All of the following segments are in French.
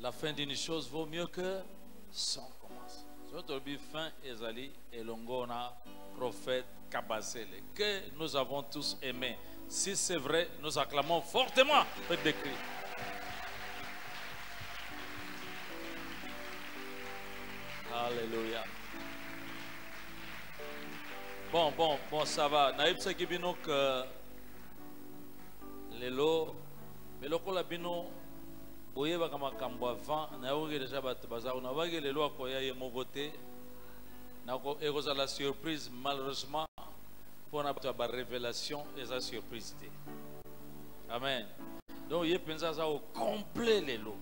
la fin d'une chose vaut mieux que son commencement. Notre fin Ezali et Longona, prophète Kabasele, que nous avons tous aimé. Si c'est vrai, nous acclamons fortement avec des cris. Alléluia. Bon, ça va. Naïb Sakibino que lelo, mais le col abino, boye bakama kambo avant, naïb déjà batbaza, on a vu lelo à quoi y a mogoté, nako egoza la surprise malheureusement pour la révélation et sa surprise. Amen. Donc il pense ça au complet lelo.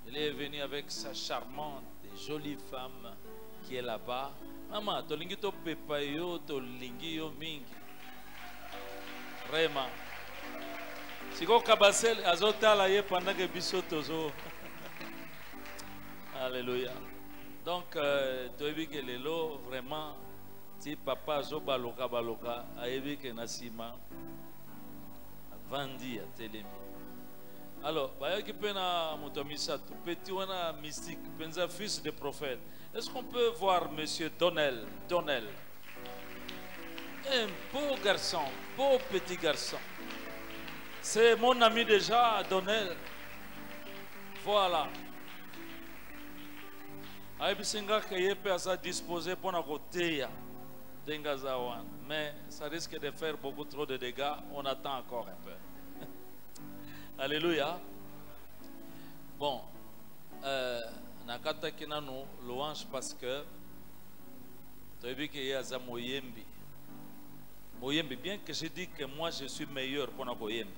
Il est venu avec sa charmante et jolie femme qui est là-bas. Maman, tu lingi to pepayo, tu lingi yo mingi. Vraiment. Si vous kabasel, azota la ye pendant que biso tozo. Alléluia. Donc, tu as vu que lelo vraiment, si papa zo baloka, a vu que nasima vandi à télémi. Alors, qui peut na motomisa tout petit ou na mystique, penza fils de prophète. Est-ce qu'on peut voir monsieur Donnel? Un beau garçon, beau petit garçon. C'est mon ami déjà, Donnel. Voilà. Aïbisinga kaye peut à disposer pour na côté d'Engazawan. Mais ça risque de faire beaucoup trop de dégâts. On attend encore un peu. Alléluia. Bon, nakata kinano louange parce que tu as vu qu'il y a ça Moyembi. Moyembi, bien que je dis que moi je suis meilleur pour na Moyembi.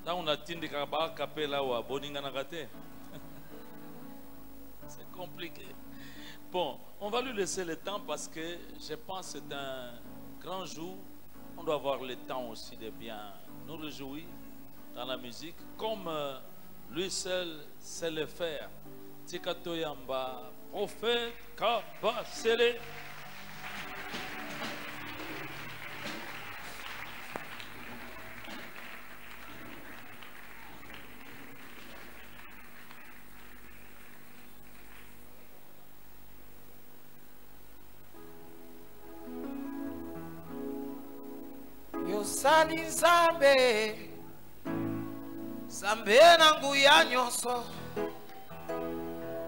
Là on a tindi kaba kapela wa boninga nakate. C'est compliqué. Bon, on va lui laisser le temps parce que je pense que c'est un grand jour. On doit avoir le temps aussi de bien nous réjouir dans la musique, comme lui seul sait le faire. Tikato Yamba, prophète Kabasele. Sali Nzambe, Nzambe na nguya nyonso,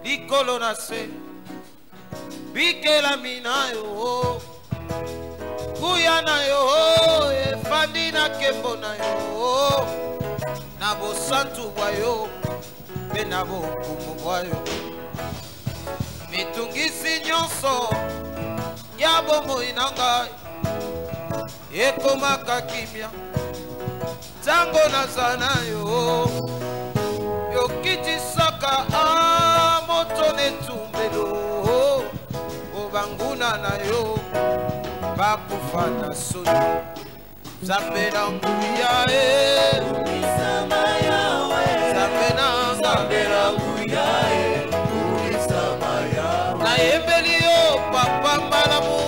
likolo na se, bikelami na yo, nguya na yo, efandi na kembo na yo, na bosantu bwa yo, pe na bokumu bwa yo, mitungisi nyonso, ya bomoi na ngai, ekomaka kimia tango nazana yo yokitisaka moto netumbelo obanguna na yo bakufa na soni Nzambe na nguya umisama yawe Nzambe na nguya umisama yawe na yembeli yo papa malamu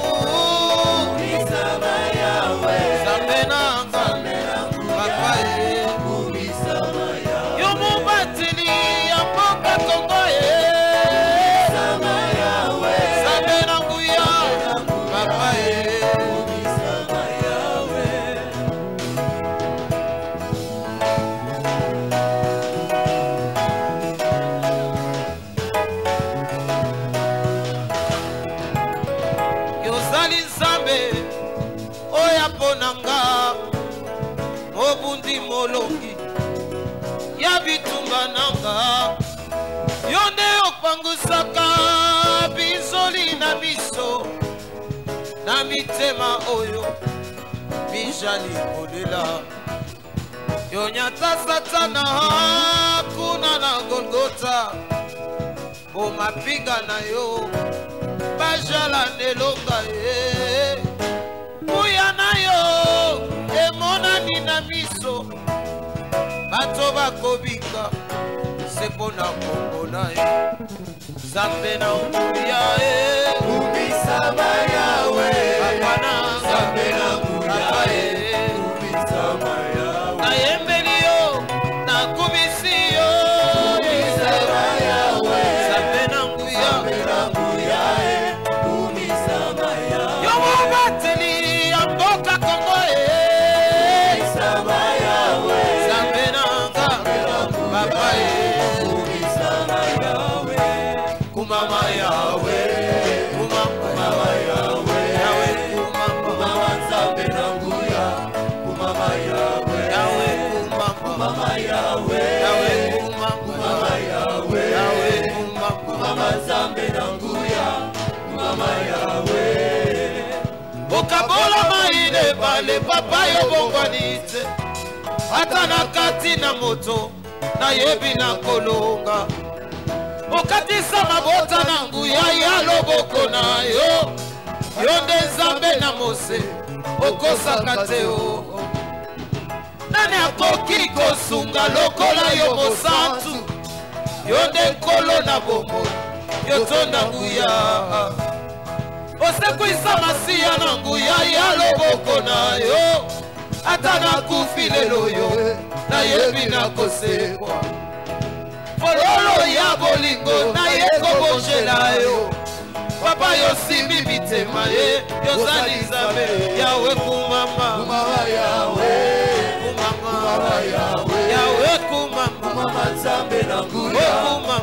molongi ya bitumba nanga yonde opangusaka bizoli na miso na mitema oyo bijali kolela yonyata satana kuna na Golgota bomapinga na yo bajala nelonga ye muya na yo emonani na miso bato bakobika sepona kombo na ye Nzambe na nguya ye ubisama yawe Nzambe na nguya ye ubisama yawe na yembeli Okabola maine bale papa yo bongwanite ata na kati na moto na yebi na kolonga okatisa mabota na nguya ya loboko na yo yo nde nzambe na mose okosaka te o nani akoki kosunga lokola yo mosantu yo nde nkolo na bomoi yo tonda nguya osekwisa masiya na nguya ya loboko na yo ata nakufi lelo yo nayebi nakosekwa fololo ya bolingo naye kobonjela yo papa yosimbi mitema ye yozali nzambe yawe kumama yawe kumama nzambe na nguya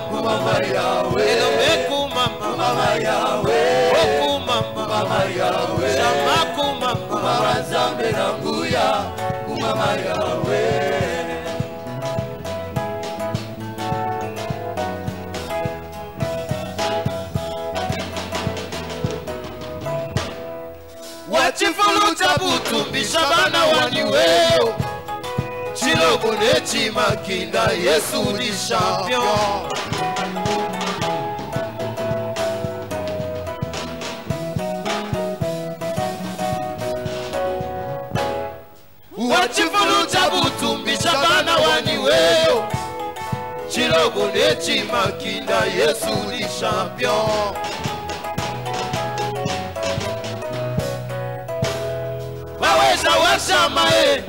kumama yawe elombe kumama yawe kumama yawe shama kumama nzambe na nguya kumama yawe wachifulu chabutumbisha bana waniweo chilogo nechimakinda Yesu ni champion wachifulu chabutumbisha bana waniweo chilogo nechimakinda Yesu ni champion waweza washamae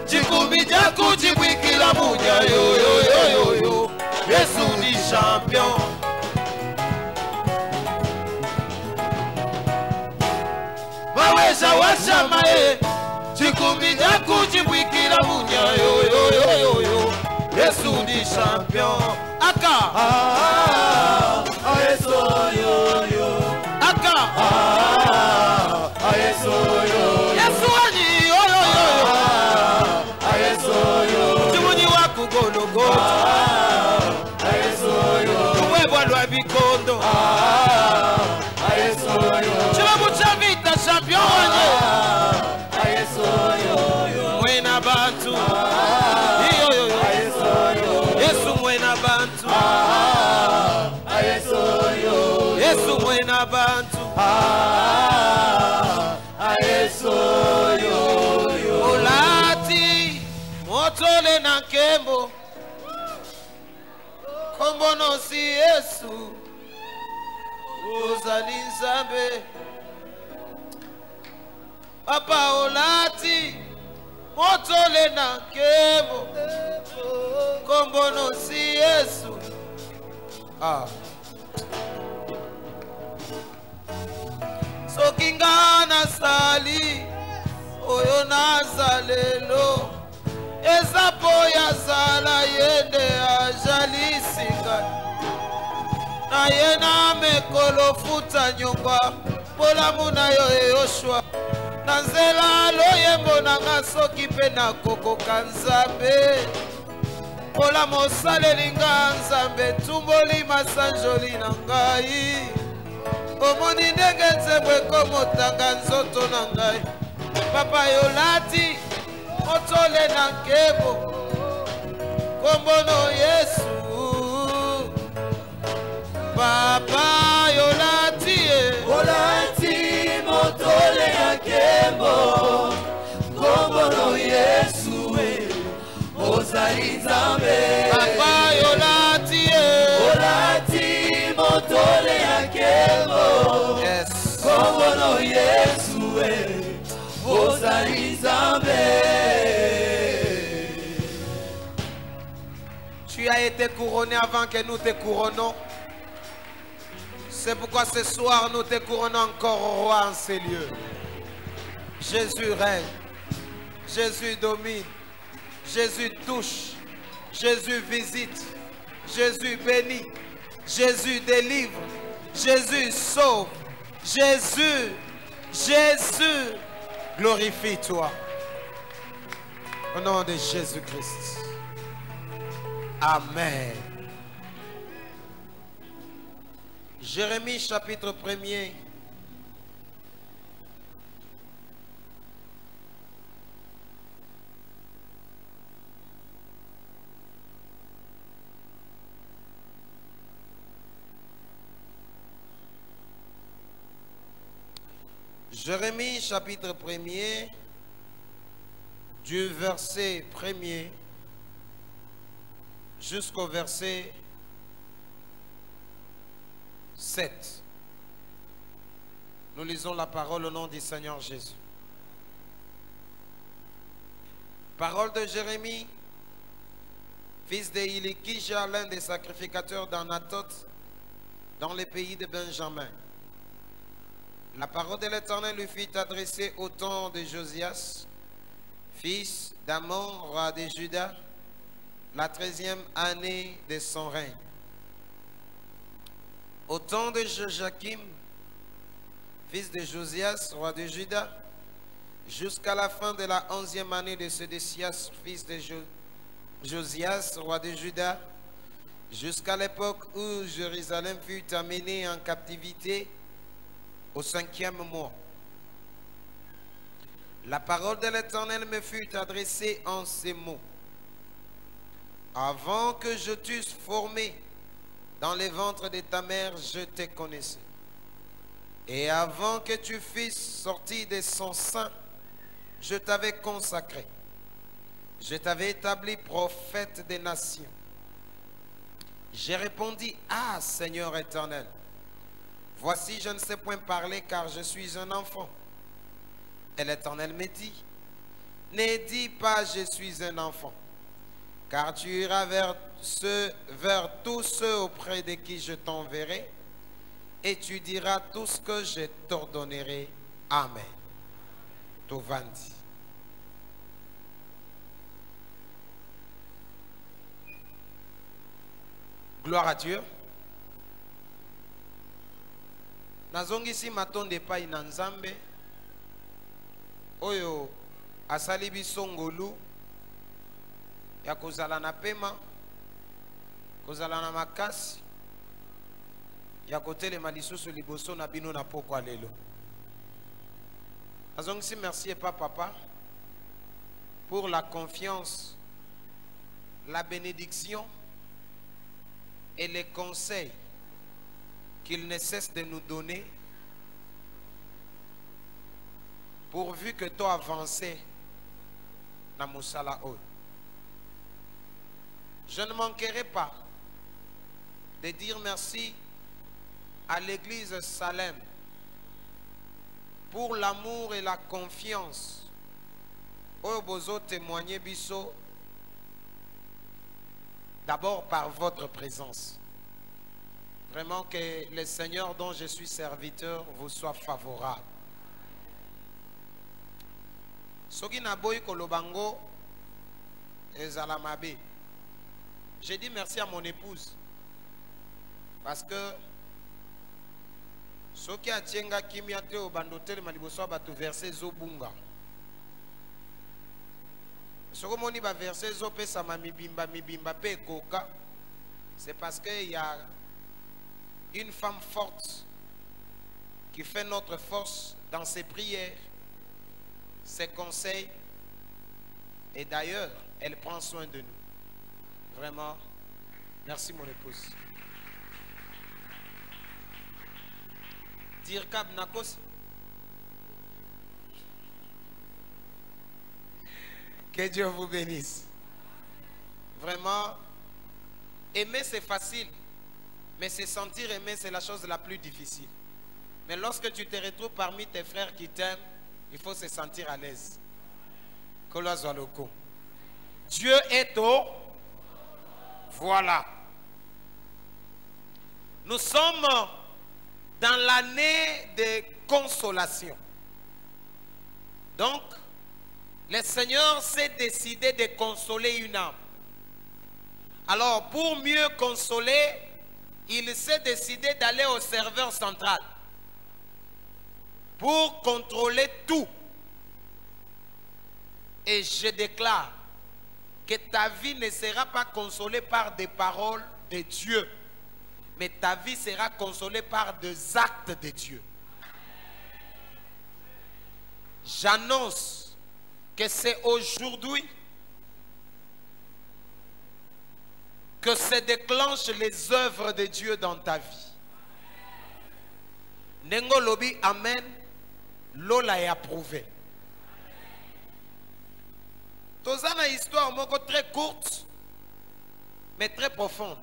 jikumi jaku jibwikila munya yo Yesu ni champion waweza washamae jikumi jaku jibwikila munya yo Yesu ni champion aka Yesu yo aka Yesu yo Bikondo chilabu cha vita champion mwena bantu Yesu mwena bantu Yesu mwena bantu olati motole na kembo kombono si Yesu ozali nzambe papa olati motole na kebo kombono si Yesu soki nga nasali oyo nazalelo eza po yazala yende ajalisinga na ye na mekolo futa nyongwa polamu na yo eyoshwa na nzela loyembo nanga soki mpe nakokoka nzambe pola mosaleli nga nzambe tumboli masanjoli na ngai omoni ndenge nzembo ekomotanga nzoto na ngai papa yolati motole na nkebo kombono Yesu papa yolati olati motole na nkebo kombono Yesu ozali nzambe papa yolati olati motole na nkebo kombono Yesu ozali nzambe. Tu as été couronné avant que nous te couronnons. C'est pourquoi ce soir nous te couronnons encore au roi en ces lieux. Jésus règne, Jésus domine, Jésus touche, Jésus visite, Jésus bénit, Jésus délivre, Jésus sauve, Jésus, glorifie-toi. Au nom de Jésus-Christ. Amen. Jérémie chapitre 1er. Jérémie chapitre 1er, du verset 1er jusqu'au verset 7. Nous lisons la parole au nom du Seigneur Jésus. Parole de Jérémie, fils de Hilikija, l'un des sacrificateurs d'Anatot, dans les pays de Benjamin. La parole de l'Éternel lui fut adressée au temps de Josias, fils d'Amon, roi de Juda, la 13e année de son règne. Au temps de Joachim, fils de Josias, roi de Juda, jusqu'à la fin de la 11e année de Sédécias, fils de Josias, roi de Juda, jusqu'à l'époque où Jérusalem fut amenée en captivité, au 5e mois. La parole de l'Éternel me fut adressée en ces mots. Avant que je t'eusse formé dans les ventres de ta mère, je te connaissais. Et avant que tu fusses sorti de son sein, je t'avais consacré. Je t'avais établi prophète des nations. J'ai répondu, ah Seigneur éternel, voici, je ne sais point parler car je suis un enfant. Et l'Éternel me dit, ne dis pas je suis un enfant, car tu iras vers tous ceux auprès de qui je t'enverrai, et tu diras tout ce que je t'ordonnerai. Amen. Tovandi. Gloire à Dieu. Nazongisi matonde epai na Nzambe oyo asali biso ngolu ya kozala na pema, kozala na makasi ya kotelema lisusu liboso na bino na pokwa lelo. Nazongisi merci epa papa pour la confiance, la bénédiction et les conseils qu'il ne cesse de nous donner, pourvu que toi avances dans Moussala. Je ne manquerai pas de dire merci à l'église Salem pour l'amour et la confiance au bozo témoigner biso, d'abord par votre présence. Vraiment que le Seigneur dont je suis serviteur vous soit favorable. Soki na boy kolobango ezalamabe. J'ai dit merci à mon épouse parce que soki atienga kimia te obandotel maliboso batu verset zobunga. Soko moni ba verset zo pesa mibimba pe koka, c'est parce que il y a une femme forte qui fait notre force dans ses prières, ses conseils, et d'ailleurs, elle prend soin de nous. Vraiment, merci mon épouse. Dire Kab Nakos. Que Dieu vous bénisse. Vraiment, aimer c'est facile. Mais se sentir aimé, c'est la chose la plus difficile. Mais lorsque tu te retrouves parmi tes frères qui t'aiment, il faut se sentir à l'aise. Dieu est au... Voilà. Nous sommes dans l'année de consolation. Donc, le Seigneur s'est décidé de consoler une âme. Alors, pour mieux consoler, il s'est décidé d'aller au serveur central pour contrôler tout. Et je déclare que ta vie ne sera pas consolée par des paroles de Dieu, mais ta vie sera consolée par des actes de Dieu. J'annonce que c'est aujourd'hui que se déclenchent les œuvres de Dieu dans ta vie. Nengo lobi amen, lola est approuvé. Toza na histoire moko très courte, mais très profonde.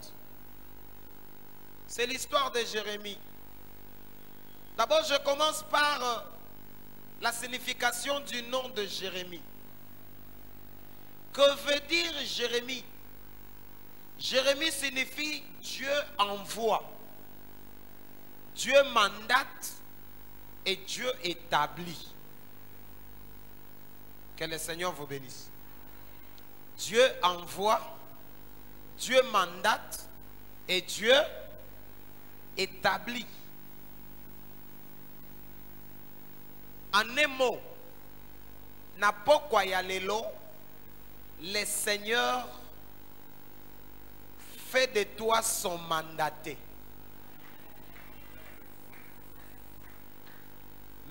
C'est l'histoire de Jérémie. D'abord, je commence par la signification du nom de Jérémie. Que veut dire Jérémie? Jérémie signifie Dieu envoie, Dieu mandate et Dieu établit. Que le Seigneur vous bénisse. Dieu envoie, Dieu mandate et Dieu établit. En un mot, na pokwa ya lelo, le Seigneur fait de toi son mandaté.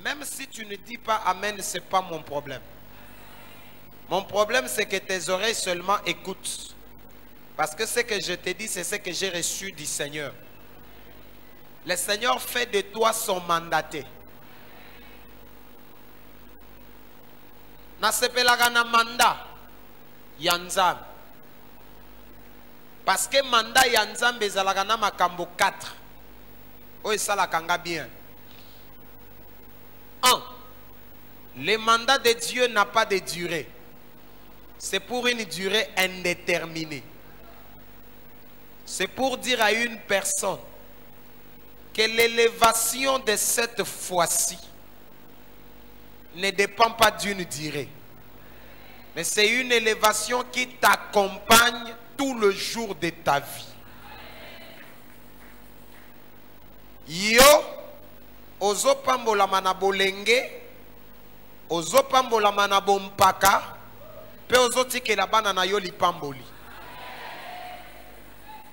Même si tu ne dis pas amen, ce n'est pas mon problème. Mon problème, c'est que tes oreilles seulement écoutent. Parce que ce que je te dis, c'est ce que j'ai reçu du Seigneur. Le Seigneur fait de toi son mandaté. Nasepelaka na mandat yanzam. Parce que mandat yanzam bezalaka na makambo 4. Oye salaka nga bien. 1. Le mandat de Dieu n'a pas de durée. C'est pour une durée indéterminée. C'est pour dire à une personne que l'élévation de cette fois-ci ne dépend pas d'une durée. Mais c'est une élévation qui t'accompagne tout le jour de ta vie. Yo, ozo pambola mana bolenge, ozo pambola mana bompaka, pe ozo tike la bana na yo li pamboli.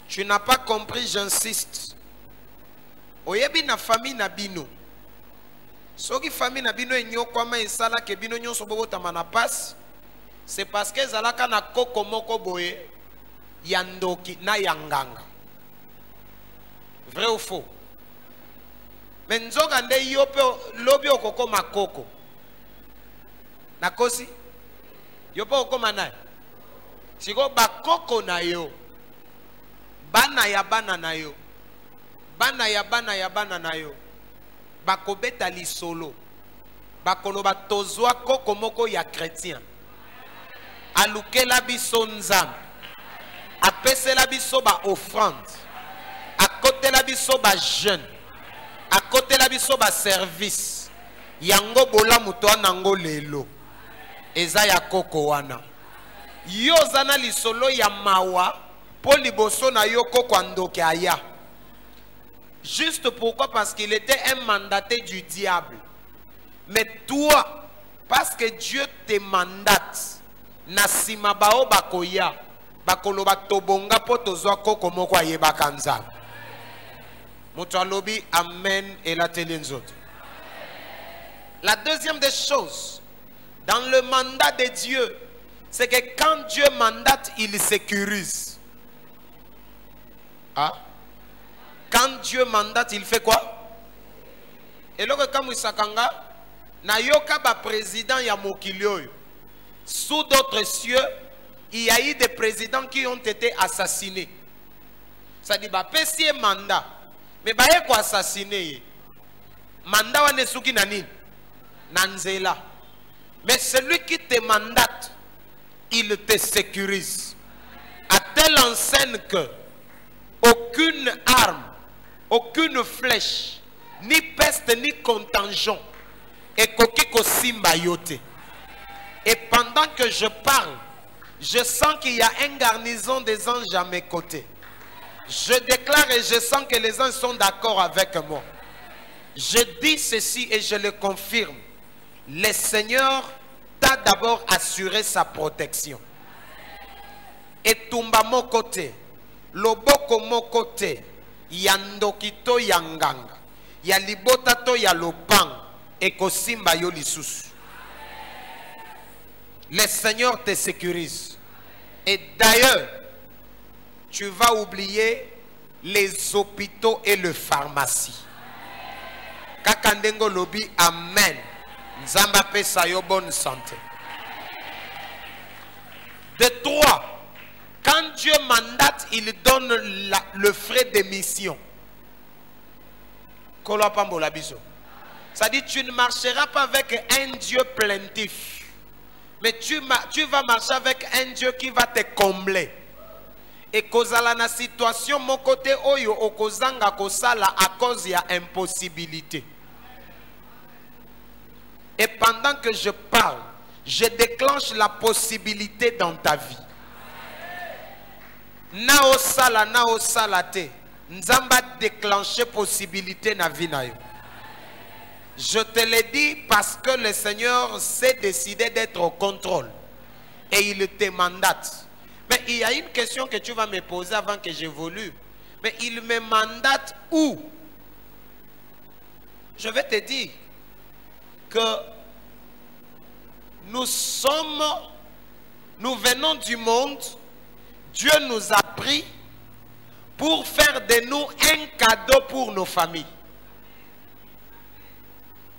Tu n'as pas compris, j'insiste. Oyebi na famille na bino. Soki famille na bino enyo kwama esala ke bino nyonso bobotama na passe, c'est parce que zalaka na koko moko boye yandoki na yanganga. Vrai ou faux? Mais nzoga nde yo pe lobi okoko makoko. Nakosi? Yo pe okoma na. Siko bakoko na yo. Bana ya bana na yo. Bana ya bana ya bana na yo. Bakobeta lisolo. Bakoloba tozwa koko moko ya chrétien. Alukela biso nzambe. Apesela biso ba offrande. Akotela biso ba jeûne. Akotela biso ba service. Yango bola muto nango lelo. Eza ya koko wana. Yo zana lisolo ya mawa. Po liboso na yo koko andoke aya. Juste pourquoi? Parce qu'il était un mandaté du diable. Mais toi, parce que Dieu te mandate, nasima bao bakoya, bakoloba tobonga po tozwa koko moko ayeba kanza. Mutu alobi amen et la telenzot. La deuxième des choses, dans le mandat de Dieu, c'est que quand Dieu mandate, il sécurise. Ah? Quand Dieu mandate, il fait quoi? Et là, quand vous sakanga, na yoka ba président ya mokilio. Sous d'autres cieux, il y a eu des présidents qui ont été assassinés. Ça dit ba pesier mandat. Mais ba yeko assassiné. Mandat wane suki nani? Nanzela. Mais celui qui te mandate, il te sécurise. À telle enseigne que aucune arme, aucune flèche, ni peste, ni contingent, et kokiko simba yote. Et pendant que je parle, je sens qu'il y a une garnison des anges à mes côtés. Je déclare et je sens que les anges sont d'accord avec moi. Je dis ceci et je le confirme. Le Seigneur t'a d'abord assuré sa protection. etumba moko te, loboko moko te, ya ndoki to ya nganga, ya libota to ya lopango, ekosimba yo lisusu. Le Seigneur te sécurise. Et d'ailleurs, tu vas oublier les hôpitaux et les pharmacies. Kakandengo lobi, amen. Nzamba pesa yo bonne santé. De 3, quand Dieu mandate, il donne le frais de mission. Ça dit, tu ne marcheras pas avec un Dieu plaintif. Mais tu vas marcher avec un Dieu qui va te combler. Et kozala na situation mon côté oyo okozanga kosala à cause ya impossibilité. Et pendant que je parle, je déclenche la possibilité dans ta vie. Na osala te. Nzamba déclencher possibilité na vie na yo. Je te l'ai dit parce que le Seigneur s'est décidé d'être au contrôle. Et il te mandate. Mais il y a une question que tu vas me poser avant que j'évolue. Mais il me mandate où? Je vais te dire que nous venons du monde. Dieu nous a pris pour faire de nous un cadeau pour nos familles.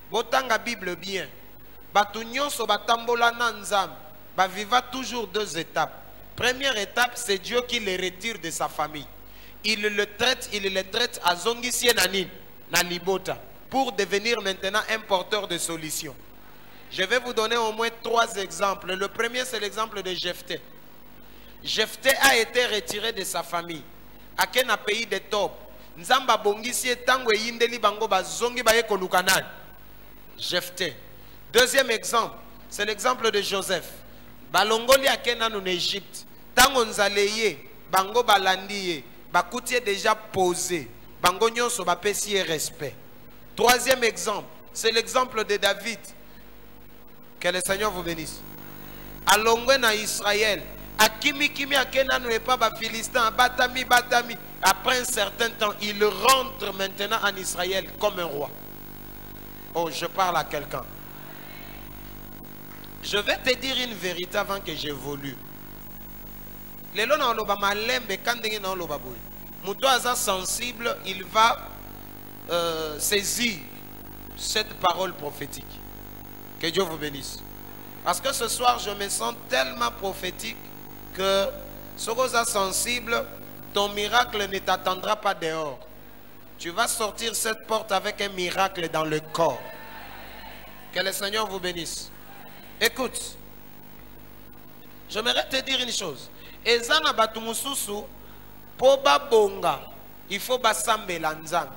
Botanga Bible bien. Batunyon so batambola nanzam. Baviva toujours 2 étapes. Première étape, c'est Dieu qui les retire de sa famille. Il le traite à zongisien nanin, na libota, pour devenir maintenant un porteur de solutions. Je vais vous donner au moins 3 exemples. Le premier, c'est l'exemple de Jephthé. Jephthé a été retiré de sa famille. À quel pays de top? Nzamba bongisi tango yindeli bango bazongi baye kolukanan. Jephthé. Deuxième exemple, c'est l'exemple de Joseph. Balongoli a kenan en Égypte. Tango nzaleye, bango balandiye, bakutie déjà posé. Bango nyonso bapesi respect. Troisième exemple, c'est l'exemple de David. Que le Seigneur vous bénisse. Alongwe na Israël. Akimi akena ne pas ba Philistin, batami. Après un certain temps, il rentre maintenant en Israël comme un roi. Oh, je parle à quelqu'un. Je vais te dire une vérité avant que j'évolue. Les lois dans l'oba malembe quand dans l'oba boy. Mouto aza sensible, il va saisir cette parole prophétique. Que Dieu vous bénisse. Parce que ce soir, je me sens tellement prophétique que ce qui est sensible, ton miracle ne t'attendra pas dehors. Tu vas sortir cette porte avec un miracle dans le corps. Que le Seigneur vous bénisse. Écoute, j'aimerais te dire une chose. Ezana batumususu, poba bonga, il faut basambe lanzang.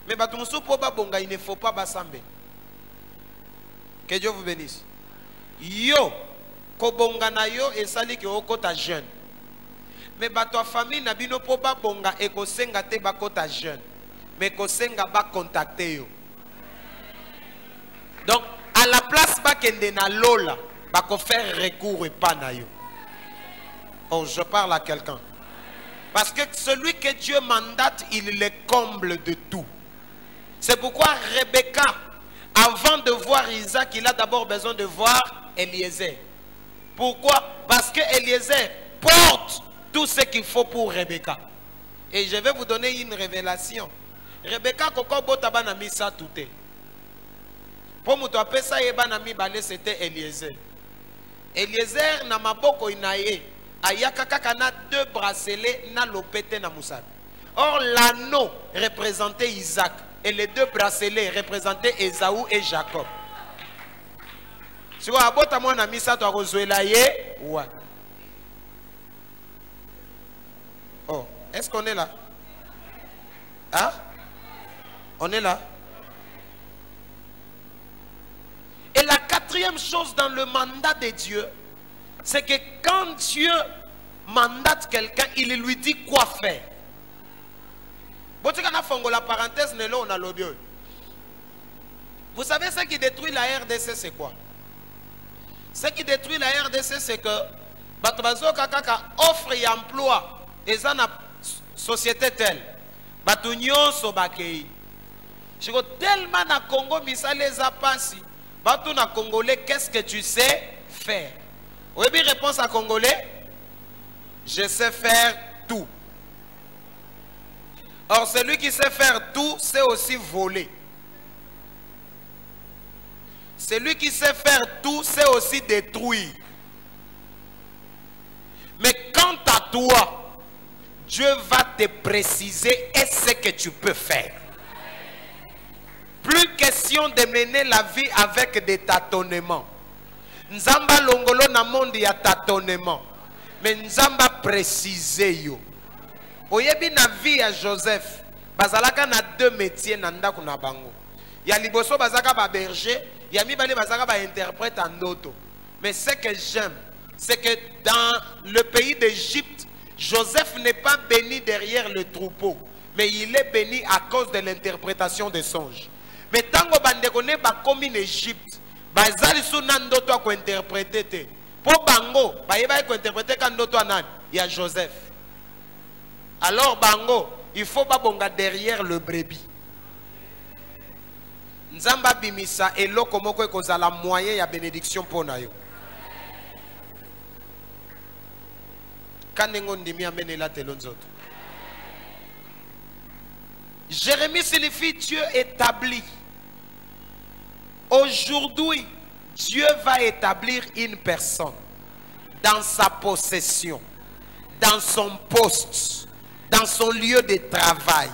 Mais batumusu poba bonga, il ne faut pas basambe. Que Dieu vous bénisse. Yo, kobonga na yo esali ke okota jeune. Mais bato famille na bino poba bonga ekosenga te bakota jeune. Mais kosenga ba contacter yo. Donc à la place bakende na lola, bako faire recours et pas na yo. Oh, je parle à quelqu'un. Parce que celui que Dieu mandate, il le comble de tout. C'est pourquoi Rebecca, avant de voir Isaac, il a d'abord besoin de voir Eliezer. Pourquoi? Parce que Eliezer porte tout ce qu'il faut pour Rebecca. Et je vais vous donner une révélation. Rebecca koko botaba na misa touté. Pour muto apesa yeba na mi balé c'était Eliezer. Eliezer na maboko inaye ayaka kaka na 2 bracelets na lopete na musabi. Or l'anneau représentait Isaac et les 2 bracelets représentaient Ésaü et Jacob. Si vous avez mon ami, ça doit rejoindre. Ouais. Oh, est-ce qu'on est là? Hein? On est là? Et la 4e chose dans le mandat de Dieu, c'est que quand Dieu mandate quelqu'un, il lui dit quoi faire. La parenthèse, vous savez ce qui détruit la RDC, c'est quoi? Ce qui détruit la RDC, c'est que bato bazoka kaka offre et emploi eza na société telle bato nyonso bakei chiko tellement na Congo misala eza pasi bato na congolais qu'est-ce que tu sais faire? Oui, bien réponse à congolais, je sais faire tout. Or celui qui sait faire tout sait aussi voler. Celui qui sait faire tout sait aussi détruire. Mais quant à toi, Dieu va te préciser et ce que tu peux faire. Plus question de mener la vie avec des tâtonnements. Nzamba longolo na monde ya tâtonnement. Mais Nzamba préciser yo. Oyebi na vie ya Joseph, bazalaka na deux métiers na ndako na bango. Ya liboso bazaka ba berger, ya mibale bazaka ba interprète en auto. Mais ce que j'aime, c'est que dans le pays d'Égypte, Joseph n'est pas béni derrière le troupeau, mais il est béni à cause de l'interprétation des songes. Mais tango bandeko ne ba komi en Égypte, bazali suna ndoto ko interpréter te. Po bango, ba yeba ko interpréter kan ndoto anan, ya Joseph. Alors bango, il faut pas bonga derrière le brebis. Nzamba bimisa eloko moko ekozala moyen ya bénédiction pona yo. Kanengo ndimi amene la telonzoto. Jérémie signifie Dieu établi. Aujourd'hui, Dieu va établir une personne dans sa possession, dans son poste, dans son lieu de travail,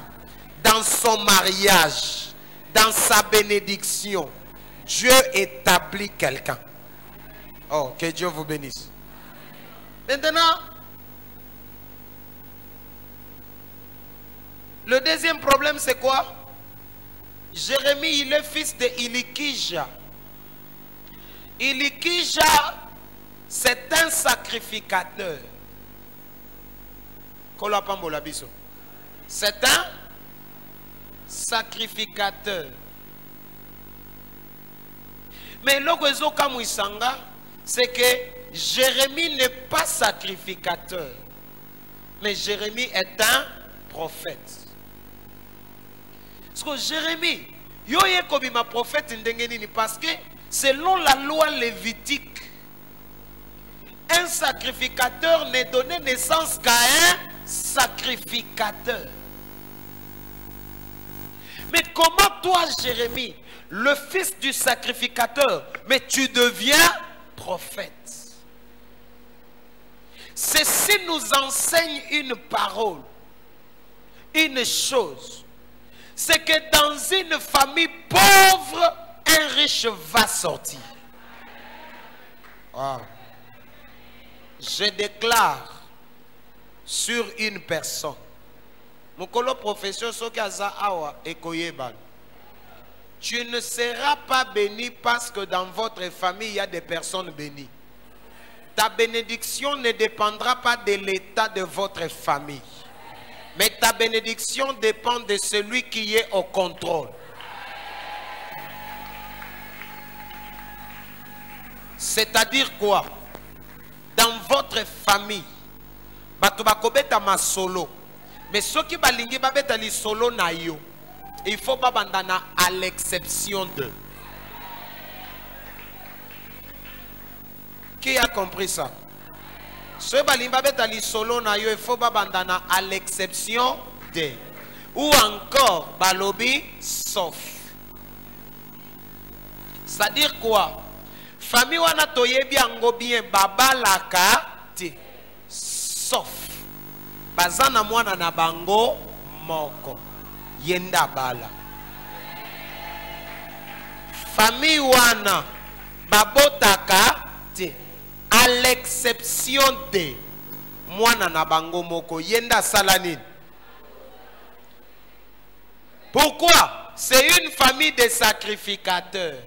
dans son mariage, dans sa bénédiction. Dieu établit quelqu'un. Oh, que Dieu vous bénisse. Maintenant, le deuxième problème, c'est quoi? Jérémie, il est fils de Ilikija. Ilikija, c'est un sacrificateur. C'est un sacrificateur. Mais l'ogozo kamwisanga, c'est que Jérémie n'est pas sacrificateur. Mais Jérémie est un prophète. Parce que Jérémie, yoye kobi ma prophète ndengenini parce que selon la loi lévitique, un sacrificateur n'est donné naissance qu'à un sacrificateur. Mais comment toi, Jérémie, le fils du sacrificateur, mais tu deviens prophète? Ceci nous enseigne une parole, une chose. C'est que dans une famille pauvre, un riche va sortir. Wow. Je déclare sur une personne. Mokolo profession sokaza awa ekoyebal. Tu ne seras pas béni parce que dans votre famille il y a des personnes bénies. Ta bénédiction ne dépendra pas de l'état de votre famille. Mais ta bénédiction dépend de celui qui est au contrôle. C'est-à-dire quoi? Dans votre famille, batubakobeta ma solo. Mais ceux qui balingi babeta li solo na yo, il faut pas bandana à l'exception de. Qui a compris ça? Ceux balingi babeta li solo na yo, il faut pas bandana à l'exception de. Ou encore balobi sauf. C'est-à-dire quoi? Famille wana toyebi ango bien baba laka ti sauf bazana mwana na bango moko yenda bala. Famille wana babotaka ti à l'exception de mwana na bango moko yenda salanine. Pourquoi? C'est une famille de sacrificateurs.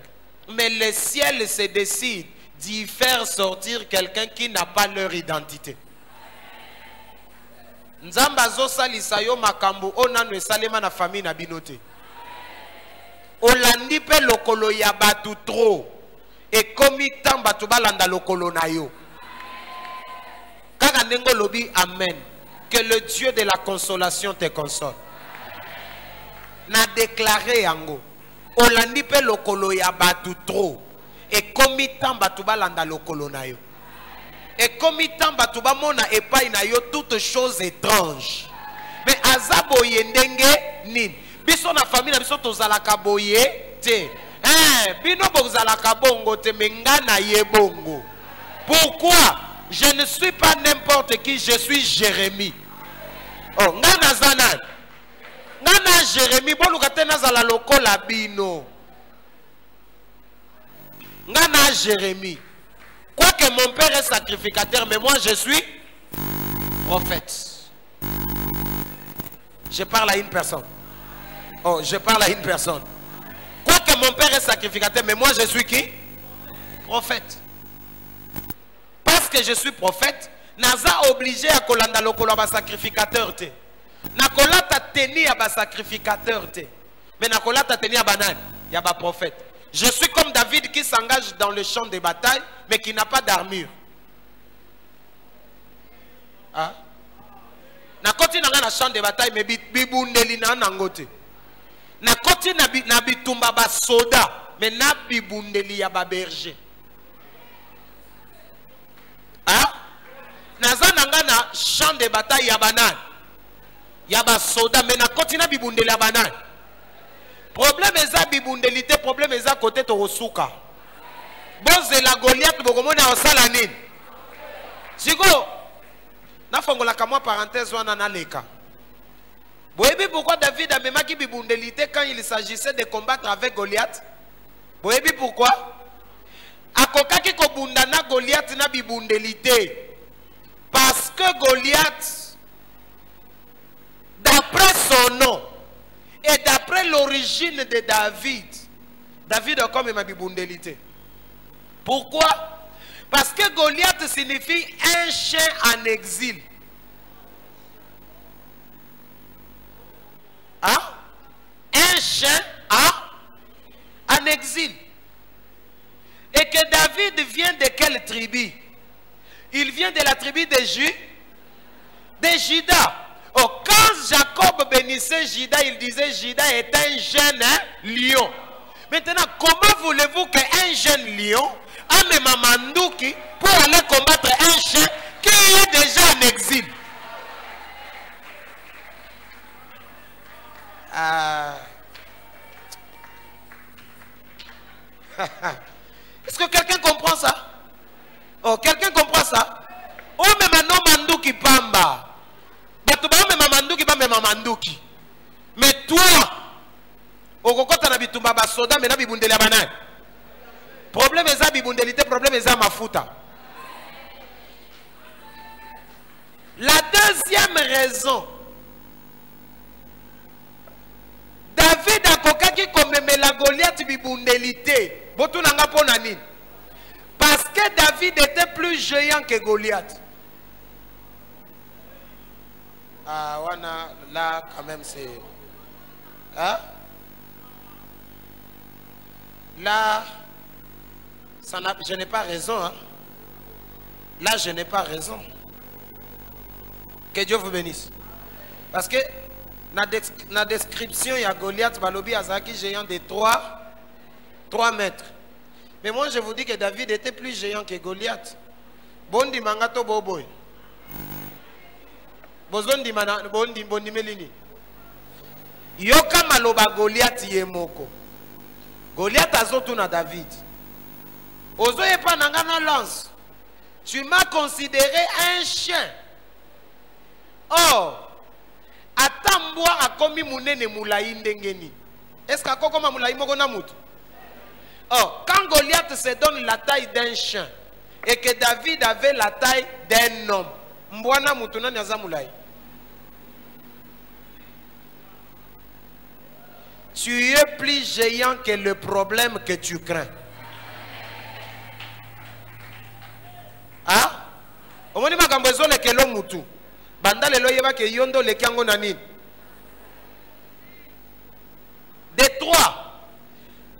Mais le ciel se décide d'y faire sortir quelqu'un qui n'a pas leur identité. Nzamba zo salisa yo makambo onano esalema na famille na binote. Olandi pe lokolo ya batu trop. Et komi tan batu balanda lokolo na yo. nengo lobi amen. Que le Dieu de la consolation te console. Na déclaré yango. Olandi pe lokolo ya batu trop. Et comme tant batu balanda lokolo na yo. Et comme tant batu ba mona epai na yo toutes choses étranges. Mais azabo yendenge nin. Biso na famille na biso tozalaka boye te. Bino bozalaka bongo te menga na ye bongo. Pourquoi? Je ne suis pas n'importe qui, je suis Jérémie. Oh, ngana zanan. Ngana Jérémie, bolukate nazala lokola bino. Ngana Jérémie. Quoique mon père est sacrificateur, mais moi je suis prophète. Je parle à une personne. Oh, je parle à une personne. Quoique mon père est sacrificateur, mais moi je suis qui? Prophète. Parce que je suis prophète, naza obligé à kolanda lokolo ba sacrificateur te. Nakola ta teni à ba sacrificateur te. Mais nakola ta teni à banane, ya ba prophète. Je suis comme David qui s'engage dans le champ de bataille, mais qui n'a pas d'armure. Ah? Na koti na na champ de bataille, mais bibundeli na nangote. Na koti na bitumba ba soda, mais na bibundeli ya ba berger. Ah? Naza nanga na champ de bataille ya banane. Ya ba soda, mais na koti na bibundeli ya banane. Problème eza bibundelité, problème eza côté torosuka. Bonze la Goliath bokomona osala nini? Siko na fongola kamwa parenthèse wana na leka. Boyebi pourquoi David a memaki bibundelité quand il s'agissait de combattre avec Goliath? Boyebi pourquoi? Akokaki kobunda na Goliath na bibundelité. Parce que Goliath, d'après son nom, et d'après l'origine de David, David a comme ma bibundelité. Pourquoi? Parce que Goliath signifie un chien en exil. Hein? Un chien en exil. Et que David vient de quelle tribu? Il vient de la tribu de Juda. Oh, quand Jacob bénissait Juda, il disait Juda est un jeune lion. Maintenant, comment voulez-vous qu'un jeune lion ame Mamandouki pour aller combattre un chien qui est déjà en exil? Est-ce que quelqu'un comprend ça? Oh, quelqu'un comprend ça? Oh, mais maintenant Mandouki Pamba. Mais toi, okokota na bitumba ba soda mais na bibundeli ya banane. Problème eza bibundelité, problème eza mafuta. La deuxième raison, David akokaki komemela Goliath bibundelité. Botu nanga pona nini? Parce que David était plus géant que Goliath. Ah, wana, là, quand même, c'est... Hein? Là, je n'ai pas raison. Hein? Là, je n'ai pas raison. Que Dieu vous bénisse. Parce que, dans la description, il y a Goliath, Balobi, Azaki, géant de 3 mètres. Mais moi, je vous dis que David était plus géant que Goliath. Bondi mangato boboy. Bozondi mana bondi melini. Yoka maloba Goliath yemoko. Goliath azotu na David. Ozo yepa nangana lance. Tu m'as considéré un chien. Or, atambwa akomi munene mulai ndengeni. Est-ce qu'akokoma mulai moko na mutu? Or, quand Goliath se donne la taille d'un chien et que David avait la taille d'un homme, mbwana mutu nani azamulai? Tu es plus géant que le problème que tu crains. Ah? Omoni makambo ezole ke lo mutu. Banda lelo yeba ke yondo le kiango na nini? De 3.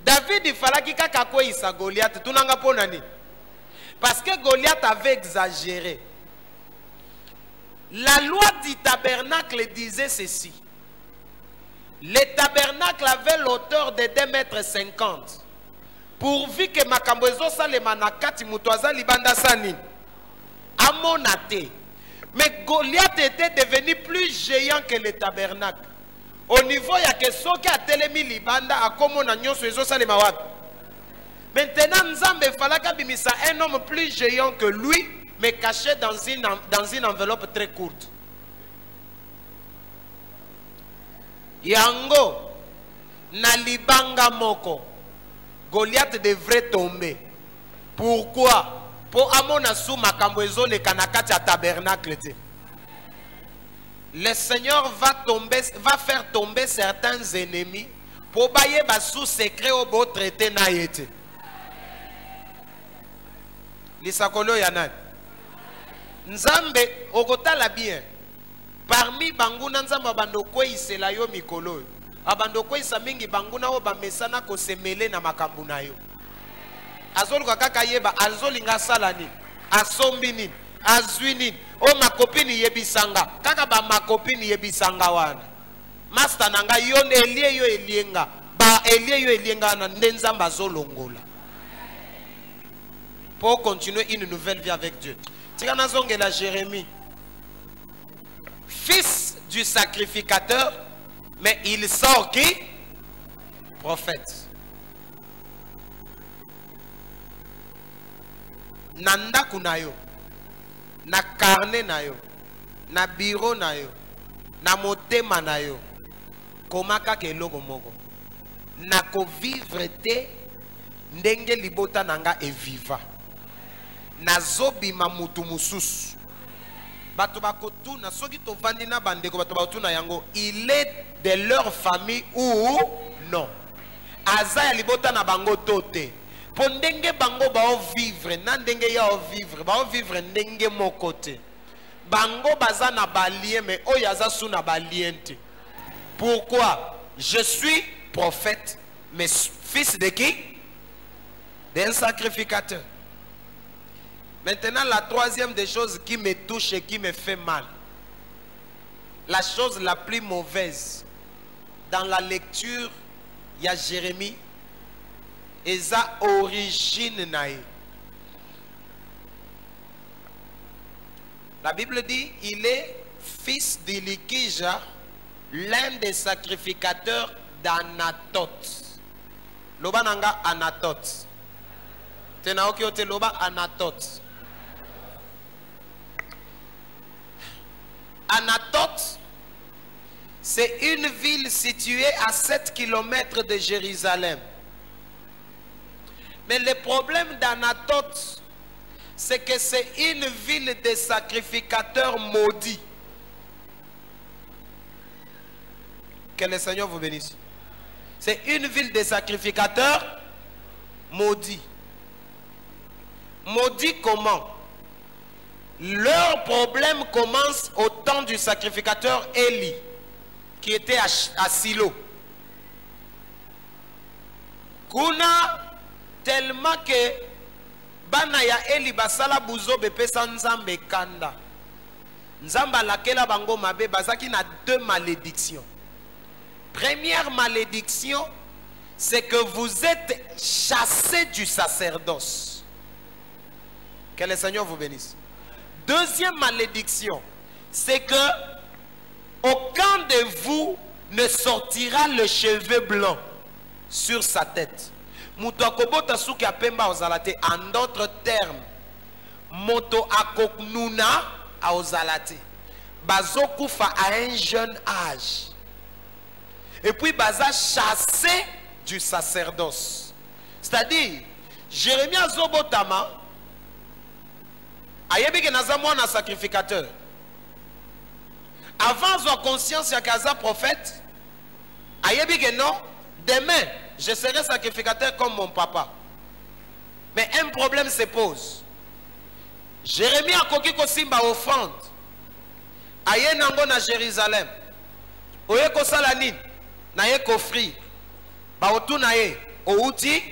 David il fallait qu'il kakoisa Goliath. Tunanga pona nini? Parce que Goliath avait exagéré. La loi du tabernacle disait ceci. Le tabernacle avait l'auteur de 2,50 m. Pourvu que makambozo salema na kati mutoaza libanda sani. Amonate. Mais Goliath était devenu plus géant que le tabernacle. Au niveau ya que soki a telemi libanda akomona nyonso ezo salema wapi. Maintenant Nzambe falaka bimisa un homme plus géant que lui, mais caché dans une enveloppe très courte. Yango na libanga moko Goliath devrait tomber. Pourquoi? Pour amona sou makambo ezo le kanakati ya tabernacle te. Le Seigneur va faire tomber certains ennemis pour bailler sous secret au beau traité na yete. Lisakolo yanan. Nzambe okotala bien. Parmi banguna nzamba bandoko isela yo mikolo. Abandoko isa mingi banguna o bamesana ko semele na makambu na yo. Azoluka kaka yeba azolinga salani. Asombi nini? Azwi nini? O makopini yebisanga. Kaka ba makopini yebisanga wana. Master nanga yon elie yo elienga. Ba elie yo elienga na nzamba zolongola. Pour continuer une nouvelle vie avec Dieu. Tika nazongela Jérémie. Fils du sacrificateur, mais il sort qui? Prophète. Nanda kunayo, na carnet nayo, na bureau nayo, na motema nayo, komaka ke logo moko. Na ko vivre te ndenge libota nanga e viva. Na zobi mamutu mususu. Bato bakotuna soki tovandi na bandeko bato bakotuna yango, il est de leur famille ou non. Aza ya libota na bango tote. Po ndenge bango bao vivre, na ndenge ya vivre, bao vivre ndenge mokote. Bango baza na balien, mais oyaza sou na balien te. Pourquoi? Je suis prophète, mais fils de qui? D'un sacrificateur. Maintenant, la troisième des choses qui me touche et qui me fait mal. La chose la plus mauvaise dans la lecture, il y a Jérémie. Et sa origine naïe. La Bible dit, il est fils d'Ilikija, l'un des sacrificateurs d'Anatoth. Loba nanga Anatoth. Tena okiote loba Anatoth. Anatoth, c'est une ville située à 7 km de Jérusalem. Mais le problème d'Anatoth, c'est que c'est une ville de sacrificateurs maudits. Que le Seigneur vous bénisse. C'est une ville de sacrificateurs maudits. Maudits comment? Leur problème commence au temps du sacrificateur Élie, qui était à Silo. Kuna tellement que bana ya Élie basala buzo bepesa nzambe kanda. Nzamba lakela bango mabe bazaki na 2 malédictions. Première malédiction, c'est que vous êtes chassés du sacerdoce. Que le Seigneur vous bénisse. Deuxième malédiction, c'est que aucun de vous ne sortira le cheveu blanc sur sa tête. En d'autres termes, moto akoknuna a ozalate. Bazokufa à un jeune âge. Et puis baza chassé du sacerdoce. C'est-à-dire, Jérémie azobotama ayebi ke naza mwana sacrificateur. Avant sa conscience ya kaza prophète, ayebi ke non, demain je serai sacrificateur comme mon papa. Mais un problème se pose. Jérémie a koki ko simba offrande. Aye nango na Jérusalem. Oye ko sala nini? Na ye ko free. Ba otu na ye outi.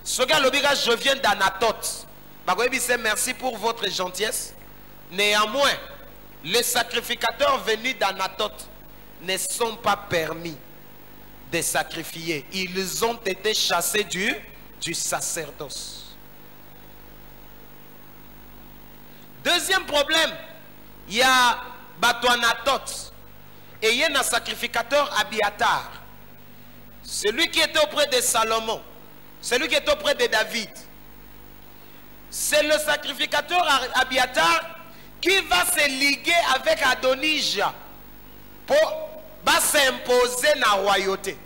Soga lobika je viens d'Anatoth. Bagoyebi c'est merci pour votre gentillesse. Néanmoins, les sacrificateurs venus d'Anatote ne sont pas permis de sacrifier. Ils ont été chassés du sacerdoce. Deuxième problème, il y a Anatote et il y a un sacrificateur Abiatar. Celui qui était auprès de Salomon, celui qui était auprès de David. C'est le sacrificateur Abiatar qui va se liguer avec Adonijah pour s'imposer dans la royauté.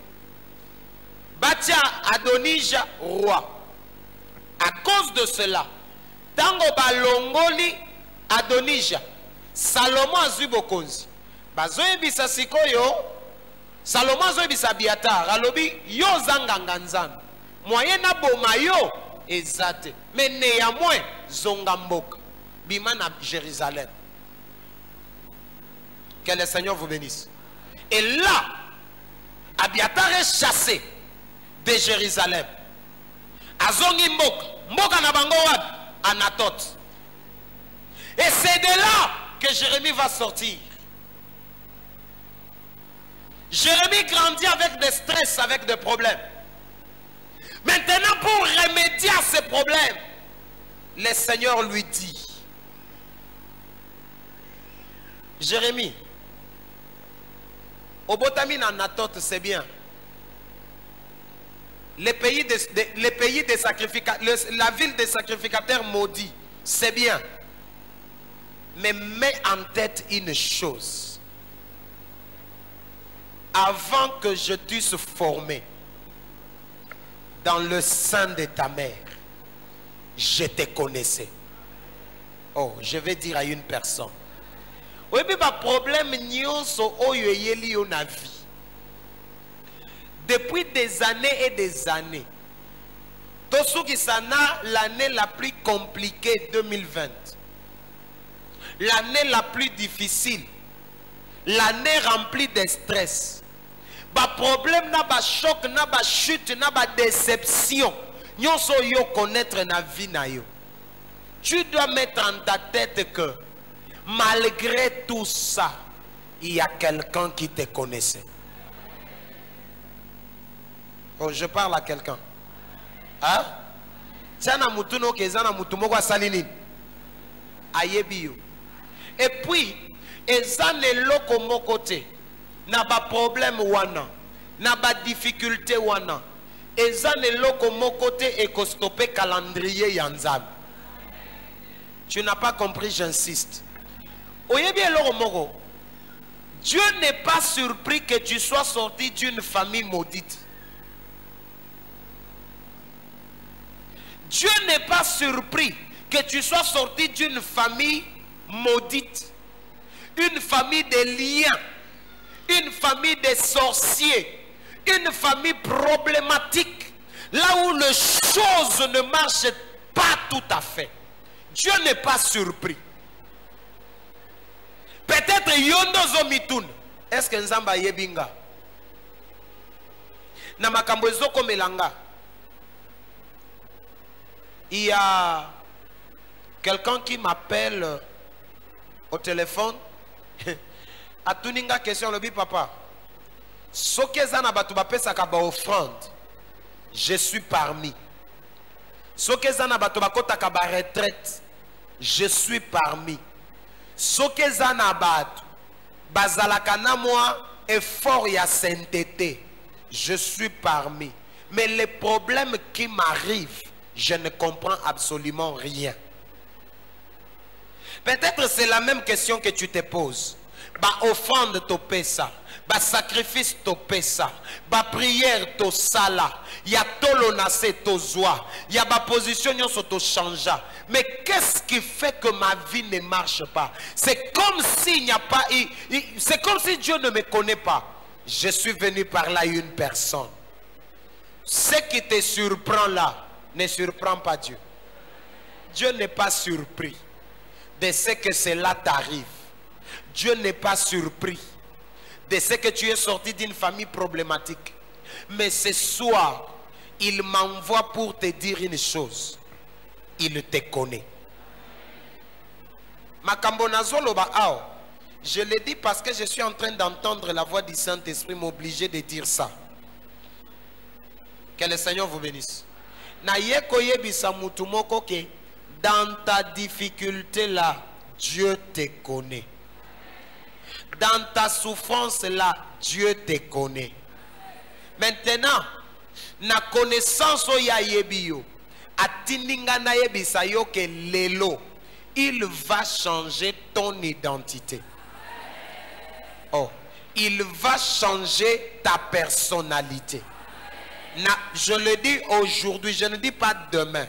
Batia Adonijah roi. À cause de cela, tango balongoli Adonijah, Salomon azui bokonzi. Bazoye bisa sikoyo, Salomon azui bisa Abiatar. Alobi yo zanganga nzambe. Moyen na boma yo ezate. Mais néanmoins zonga mboka. Bima na Jérusalem. Que le Seigneur vous bénisse. Et là, Abiatar est chassé de Jérusalem. Azongi mboka. Mboka na bango wapi? Anatote. Et c'est de là que Jérémie va sortir. Jérémie grandit avec des stress, avec des problèmes. Maintenant, pour remédier à ces problèmes, le Seigneur lui dit, Jérémie, au Botamine Anatote, c'est bien. Les pays des sacrificateurs, la ville des sacrificateurs maudits, c'est bien. Mais mets en tête une chose. Avant que je t'eusse formé dans le sein de ta mère, je te connaissais. Oh, je vais dire à une personne. Oui, mais le problème, depuis des années et des années, l'année la plus compliquée 2020, l'année la plus difficile, l'année remplie de stress, ba problème, na ba choc, na ba chute, na ba déception, nyonso yo connaître na vie na yo. Tu dois mettre en ta tête que malgré tout ça, il y a quelqu'un qui te connaissait. Oh, je parle à quelqu'un. Hein? Tiana mutuno kezana mutumoko salini. Ayebiyo. Et puis, ezane loko mokote. Na ba problème wana. Na ba difficulté wana. Ezane loko mokote et ko stopper calendrier yanzab. Tu n'as pas compris, j'insiste. Oyebi loko moko. Dieu n'est pas surpris que tu sois sorti d'une famille maudite. Dieu n'est pas surpris que tu sois sorti d'une famille maudite, une famille de liens, une famille de sorciers, une famille problématique, là où les choses ne marchent pas tout à fait. Dieu n'est pas surpris. Peut-être yondo zomitun. Est-ce que nzamba yebinga? Na makambo ezoko melanga. Il y a quelqu'un qui m'appelle au téléphone. A tuninga question le bi papa. Sokezana batu bapesa ka ba offrande. Je suis parmi. Sokezana batu bakota ka ba retraite. Je suis parmi. Sokezana batu bazalaka na moi effort ya sainteté. Je suis parmi. Mais les problèmes qui m'arrivent, je ne comprends absolument rien. Peut-être c'est la même question que tu te poses. Ba offrande to pesa, ba sacrifice to pesa, ba prière to sala, ya tolo nase to zoa, ya ba position nyonso to changea. Mais qu'est-ce qui fait que ma vie ne marche pas? C'est comme s'il n'y a pas, c'est comme si Dieu ne me connaît pas. Je suis venu par là une personne. Ce qui te surprend là ne surprend pas Dieu. Dieu n'est pas surpris de ce que cela t'arrive. Dieu n'est pas surpris de ce que tu es sorti d'une famille problématique. Mais ce soir, il m'envoie pour te dire une chose. Il te connaît. Makambo nazoloba ao, Je le dis parce que je suis en train d'entendre la voix du Saint-Esprit m'obliger de dire ça. Que le Seigneur vous bénisse. Dans ta difficulté là, Dieu te connaît. Dans ta souffrance là, Dieu te connaît. Maintenant, na connaissance ya yebio, atindinga na yebisa yo ke lelo, il va changer ton identité. Oh, il va changer ta personnalité. Je le dis aujourd'hui, je ne dis pas demain.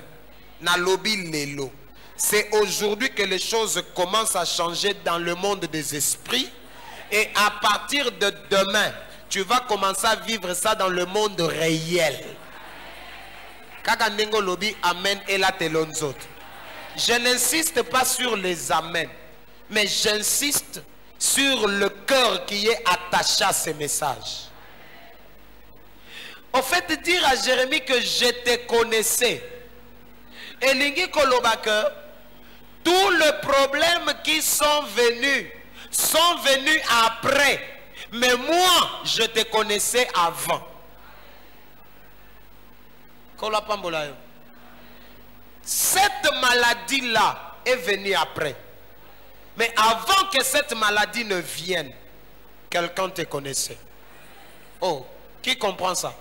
Na lobi lelo. C'est aujourd'hui que les choses commencent à changer dans le monde des esprits. Et à partir de demain, tu vas commencer à vivre ça dans le monde réel. Kakandengo lobi amen et la telonzot. Je n'insiste pas sur les amen, mais j'insiste sur le cœur qui est attaché à ces messages. Au fait, dire à Jérémie que je te connaissais, et Lingi Kolobaka, tous les problèmes qui sont venus après. Mais moi, je te connaissais avant. Cette maladie-là est venue après. Mais avant que cette maladie ne vienne, quelqu'un te connaissait. Oh, qui comprend ça?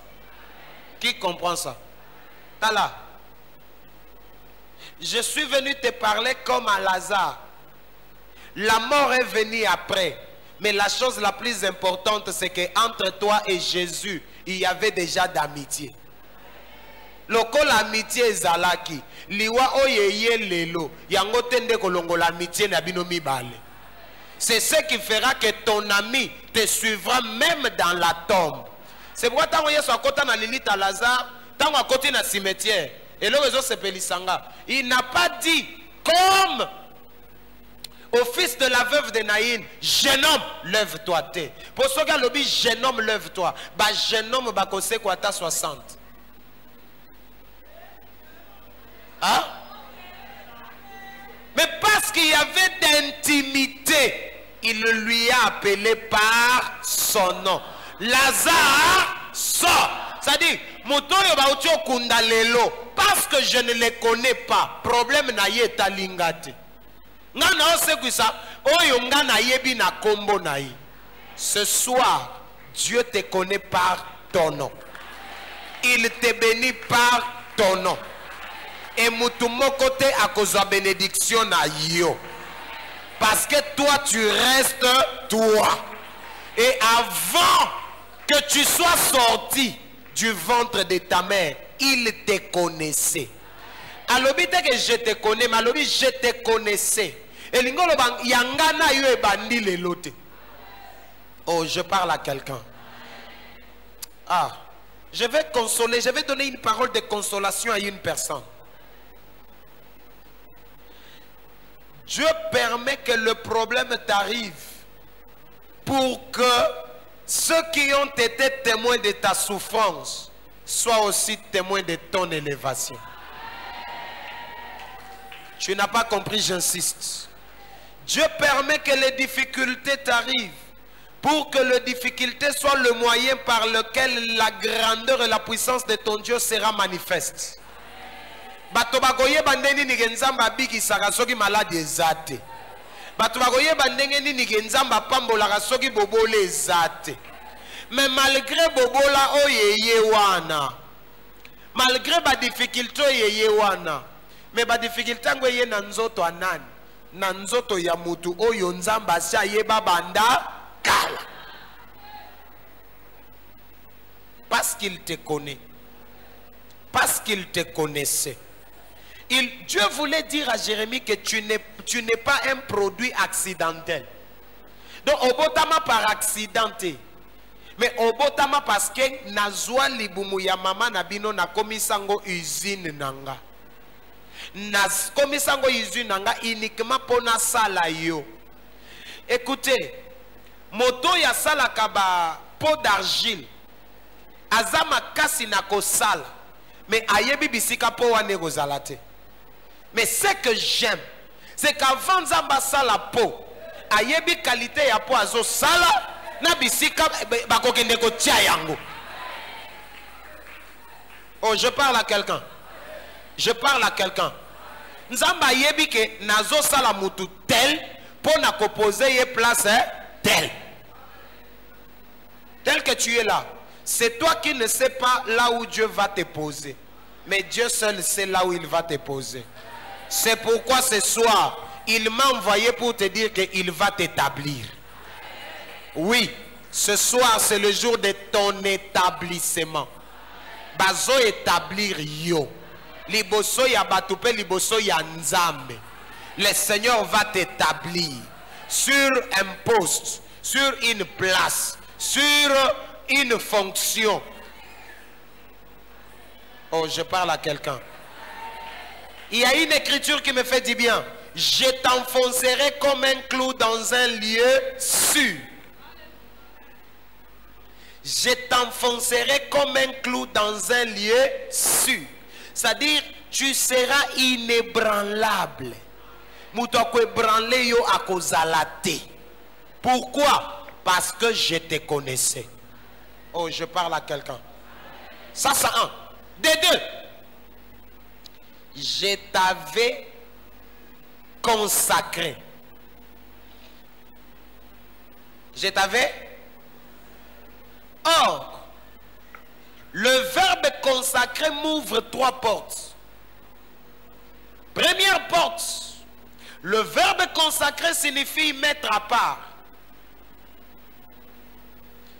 Qui comprend ça? T'as là. Je suis venu te parler comme à Lazare. La mort est venue après. Mais la chose la plus importante, c'est qu'entre toi et Jésus, il y avait déjà d'amitié. Loko l'amitié ezalaki. Liwa oyeye lelo. Yango tende kolongo l'amitié na bino mibale. C'est ce qui fera que ton ami te suivra même dans la tombe. C'est pourquoi tant que soit côté na Lilith à Lazare, tant à côté na cimetière. Et le réseau c'est Pélisanga. Il n'a pas dit comme au fils de la veuve de Naïn, jeune homme, lève-toi. Pour ce gars, le jeune homme, lève-toi. Bah, jeune homme, bah, c'est quoi, t'as 60. Hein? Mais parce qu'il y avait d'intimité, il lui a appelé par son nom. Lazare sort. C'est-à-dire, parce que je ne les connais pas, problème n'a pas lingate. Ce soir, Dieu te connaît par ton nom. Il te bénit par ton nom. Et mutumo côté à cause de bénédiction na yo. Parce que toi, tu restes toi. Et avant que tu sois sorti du ventre de ta mère, il te connaissait. Alors, que je te connais, mais alors, je te connaissais. Et l'ingolo bang yangana yo e bandi le lote. Oh, je parle à quelqu'un. Ah, je vais consoler, je vais donner une parole de consolation à une personne. Dieu permet que le problème t'arrive pour que ceux qui ont été témoins de ta souffrance soient aussi témoins de ton élévation. Tu n'as pas compris, j'insiste. Dieu permet que les difficultés t'arrivent pour que les difficultés soient le moyen par lequel la grandeur et la puissance de ton Dieu sera manifeste. Bato bakoye bandeni ni genzamba biki sagasoki malade ezate. Bato bakoye bandenge ni genzamba pambola gasoki bobole ezate. Mais malgré bobola oyeye wana, malgré ba difficulté oyeye wana, mais ba difficulté ngoye na nzoto anani, na nzoto ya mutu oyo nzamba sha yeba banda kala. Parce qu'il te connaît, parce qu'il te connaissait. Dieu voulait dire à Jérémie que tu n'es pas un produit accidentel. Donc, obotama par accidenté. Mais obotama parce que nazwa libumu ya mama nabino na komisango usine nanga. Nas komisango usine nanga uniquement pona sala yo. Écoutez, moto ya sala kaba pot d'argile. Azama kasi na ko sala. Mais ayebi bisika po wane gozalate. Mais ce que j'aime, c'est qu'avant Zamba sala po, ayebi qualité ya po azo sala na bisika bakokende ko tia yango. Oh, je parle à quelqu'un. Je parle à quelqu'un. Nzamba yebi ke nazo sala mutu tel pour na ko poser ye place tel. Tel que tu es là. C'est toi qui ne sais pas là où Dieu va te poser. Mais Dieu seul sait là où il va te poser. C'est pourquoi ce soir, il m'a envoyé pour te dire qu'il va t'établir. Oui, ce soir c'est le jour de ton établissement. Bazo établir yo. Liboso ya batupe, liboso ya nzambe. Le Seigneur va t'établir sur un poste, sur une place, sur une fonction. Oh, je parle à quelqu'un. Il y a une écriture qui me fait du bien. Je t'enfoncerai comme un clou dans un lieu sûr. Je t'enfoncerai comme un clou dans un lieu sûr. C'est-à-dire, tu seras inébranlable. Pourquoi? Parce que je te connaissais. Oh, je parle à quelqu'un. Ça, c'est un. Des deux. Je t'avais consacré. Je t'avais. Or, le verbe consacré m'ouvre trois portes. Première porte, le verbe consacré signifie mettre à part.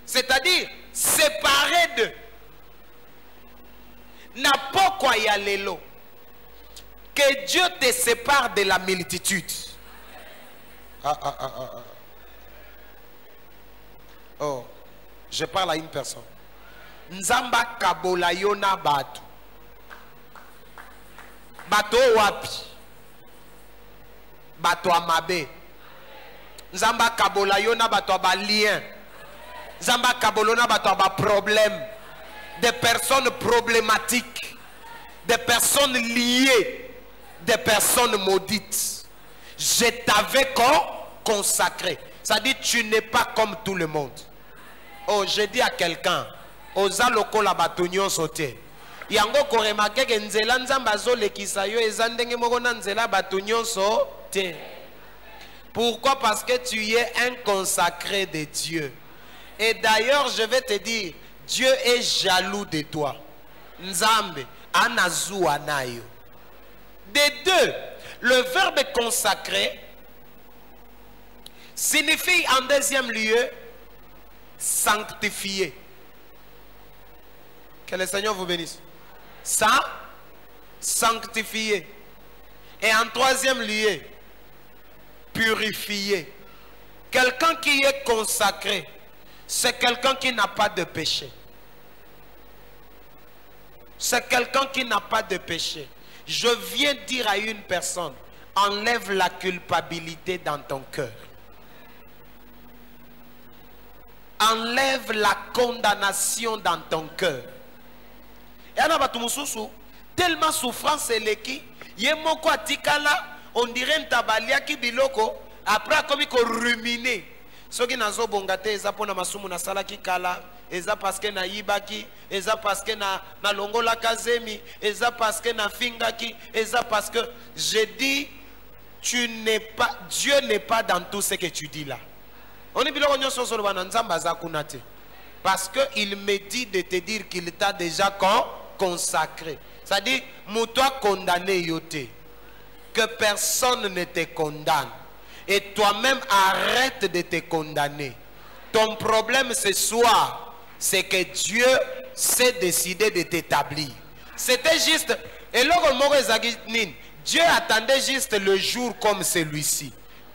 C'est-à-dire séparer de. N'a pas quoi y aller là. Que Dieu te sépare de la multitude. Oh, je parle à une personne. Nzamba kabola yona batu. Bato wapi. Bato amabe. Nzamba kabola yona bato aba lien. Nzamba kabolona bato aba problème. Des personnes problématiques. Des personnes liées. Des personnes maudites. Je t'avais consacré. Ça dit tu n'es pas comme tout le monde. Oh, je dis à quelqu'un, oza lokola batonyo sauté. Yango ko remarquer que nzela nzamba zo lekisa yo ezandenge moko na nzela batonyo sauté. Pourquoi? Parce que tu es un consacré de Dieu. Et d'ailleurs, je vais te dire, Dieu est jaloux de toi. Nzambe anazu anayo. Des deux, le verbe consacré signifie en deuxième lieu sanctifier. Que le Seigneur vous bénisse. Ça, sanctifier. Et en troisième lieu, purifier. Quelqu'un qui est consacré, c'est quelqu'un qui n'a pas de péché. C'est quelqu'un qui n'a pas de péché. Je viens dire à une personne, enlève la culpabilité dans ton cœur. Enlève la condamnation dans ton cœur. Et tellement souffrance est l'équipe, yemoko atikala, on dirait un tabalia qui biloko, après comme il ruminer. Ce qui n'a pas bongate, eza pona masumu na sala ki kala, eza parce que na yibaki, eza parce que na longola kazemi, eza parce que na fingaki, eza parce que je dis, tu n'es pas, Dieu n'est pas dans tout ce que tu dis là. On est biloko nyonso so lobana nzamba za kunate. Parce que il me dit de te dire qu'il t'a déjà consacré. C'est-à-dire, moutoua condamné yote. Que personne ne te condamne. Et toi-même arrête de te condamner. Ton problème ce soir, c'est que Dieu s'est décidé de t'établir. C'était juste, et Dieu attendait juste le jour comme celui-ci.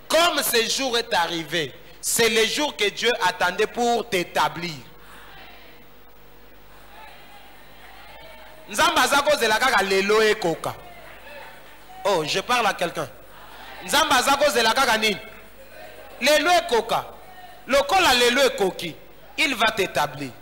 Comme ce jour est arrivé, c'est le jour que Dieu attendait pour t'établir. Oh, je parle à quelqu'un. Il va t'établir.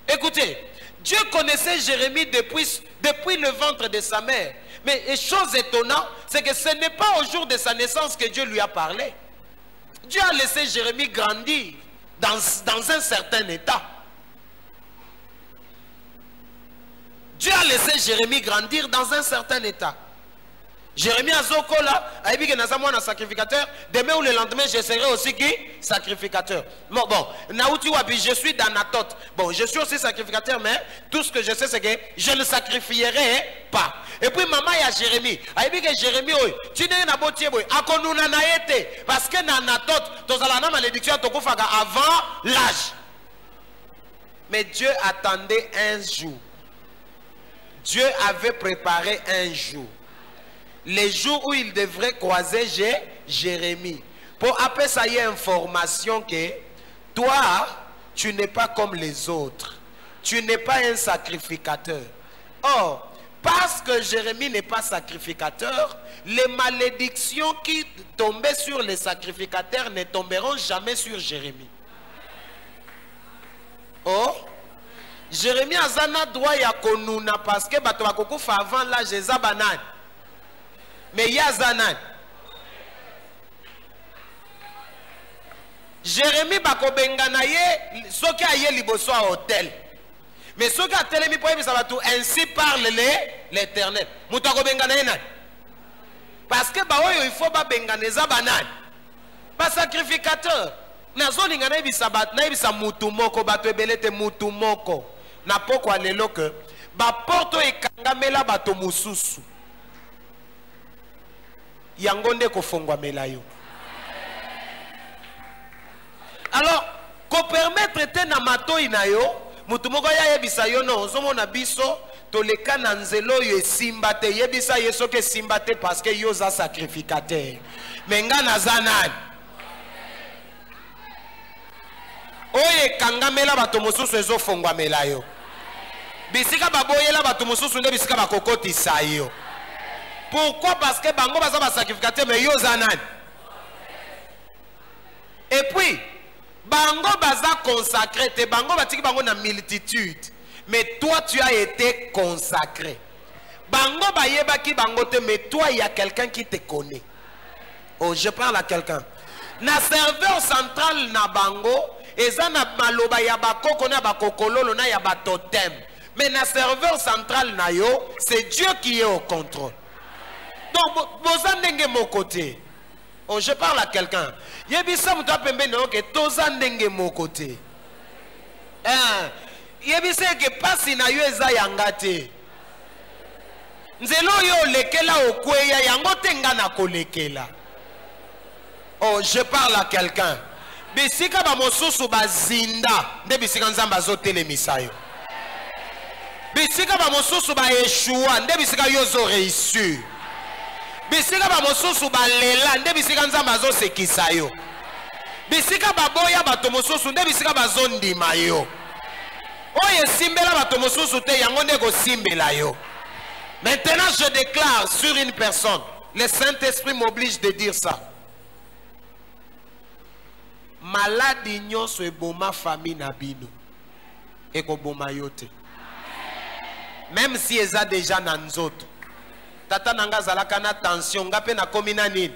Écoutez, Dieu connaissait Jérémie depuis le ventre de sa mère. Mais chose étonnante, c'est que ce n'est pas au jour de sa naissance que Dieu lui a parlé. Dieu a laissé Jérémie grandir dans un certain état. Dieu a laissé Jérémie grandir dans un certain état. Jérémie a zokola, a dit que nous sacrificateur. Demain ou le lendemain, je serai aussi qui? Sacrificateur. Bon, Naouti Wabi, je suis d'Anatote. Bon, je suis aussi sacrificateur, mais tout ce que je sais, c'est que je ne sacrifierai pas. Et puis, maman, il y a Jérémie. A dit que Jérémie, tu n'es pas botier, parce que Nanatote, tu as la malédiction avant l'âge. Mais Dieu attendait un jour. Dieu avait préparé un jour. Les jours où il devrait croiser Jérémie. Pour appeler ça y est information que toi, tu n'es pas comme les autres. Tu n'es pas un sacrificateur. Or, parce que Jérémie n'est pas sacrificateur, les malédictions qui tombaient sur les sacrificateurs ne tomberont jamais sur Jérémie. Oh, Jérémie azana droit ya konuna parce que bato bakokufa avant l'âge des abanan. Mais yazanan. Jérémie bakobengana ye soki aye liboso a hôtel. Mais soki a telemi po yebisa bato ainsi parle l'Éternel. Muto akobengana ye nan. Parce que ba oyo il faut ba bengana eza banan. Ba sacrificateur. Nazo linga na yebisa bato na yebisa mutu moko bato ebelete mutu moko. Na pokwa lelo ke ba porto ekangamela bato mususu. Yangonde kofongwa melayo. Alors, ko permettre te na mato inayo, mutu moko ya yebisa yo no, zomo na biso, toleka na nzelo yo esimba te, yebisa yeso ke simba te parce que yo za sacrificateur. Menga na zanan. Oye kangamela bato mususu ezo fongwa melayo. Bisika baboyela bato mususu nde bisika bakokoti sayo. Pourquoi? Parce que bango baza ba sacrificateur mais yo zanan. Et puis bango baza consacré te bango batiki bango na multitude mais toi tu as été consacré. Bango bayeba ki bango te mais toi il y a quelqu'un qui te connaît. Oh, je parle à quelqu'un. Na serveur central na bango eza na maloba ya bakoko na bakokololo na ya batotem. Mais na serveur central na yo, c'est Dieu qui est au contrôle. Donc, bozandenge mon côté. Oh, je parle à quelqu'un. Yebisa muta pembe no ke tozandenge mon côté. Yebisa ke pasi na yo eza yangate. Nzelo yo lekela okweya yango tenga na kolekela. Oh, je parle à quelqu'un. Bisika ba mosusu bazinda, nde bisika nzamba zo telemisa yo. Bisika ba mosusu ba eshua, nde bisika yo zo réussir. Bisika ba mosusu ba lela, nde bisika nzamba zo sekisa yo. Bisika ba boya bato mosusu, nde bisika ba zo ndima yo. Oye simbela bato mosusu te yango nde ko simbela yo. Maintenant je déclare sur une personne, le Saint-Esprit m'oblige de dire ça. Maladi nyonso eboma famille na bino ekoboma yote. Même si eza déjà na nzoto. Tata nanga zalaka na tension ngape na komina nini.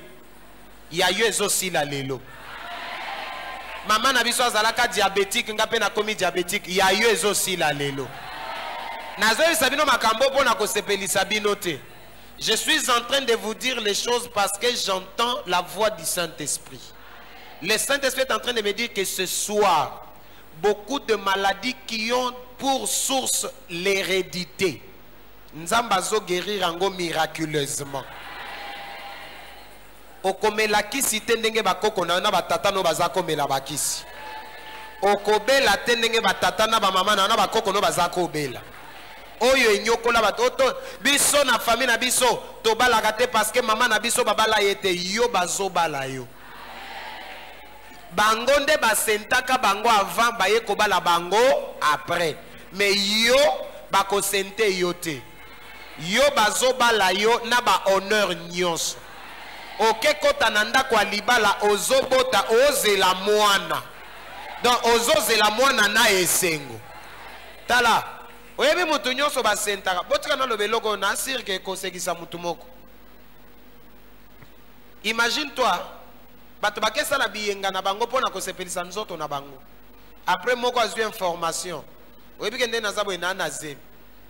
Ya yo ezosila lelo. Mama na biso azalaka diabétique ngape na komi diabétique ya yo ezosila lelo. Nazoyi sabino makambo pona kosepelisa bino te. Je suis en train de vous dire les choses parce que j'entends la voix du Saint-Esprit. Le Saint-Esprit est en train de me dire que ce soir, beaucoup de maladies qui ont pour source l'hérédité, Nzambazo guérir ango miraculeusement. Okomela kisi tendenge bakoko na batata no bazako mela bakisi. Okobela tendenge batata na ba mama na bakoko no bazako bela. Oyo enyokola batoto biso na famille na biso to balaka te parce que maman na biso babala yete yo bazo bala yo. Bango nde basentaka bango avant baye kobala bango après. Mais yo bako sente yo te. Yo bazo bala yo na ba honneur nyonso. Oke kota nanda kwa libala ozobota ozela mwana. Donc ozozela mwana na esengo. Tala oyebi mutu nyonso basentaka botika na lobeloko na sirke kosekisa mutu moko. Imagine toi bato bakesa na biyenga na bango pona kosepelisa nzoto na bango. Après moko azwi information oyebi kende na zabo enana zemi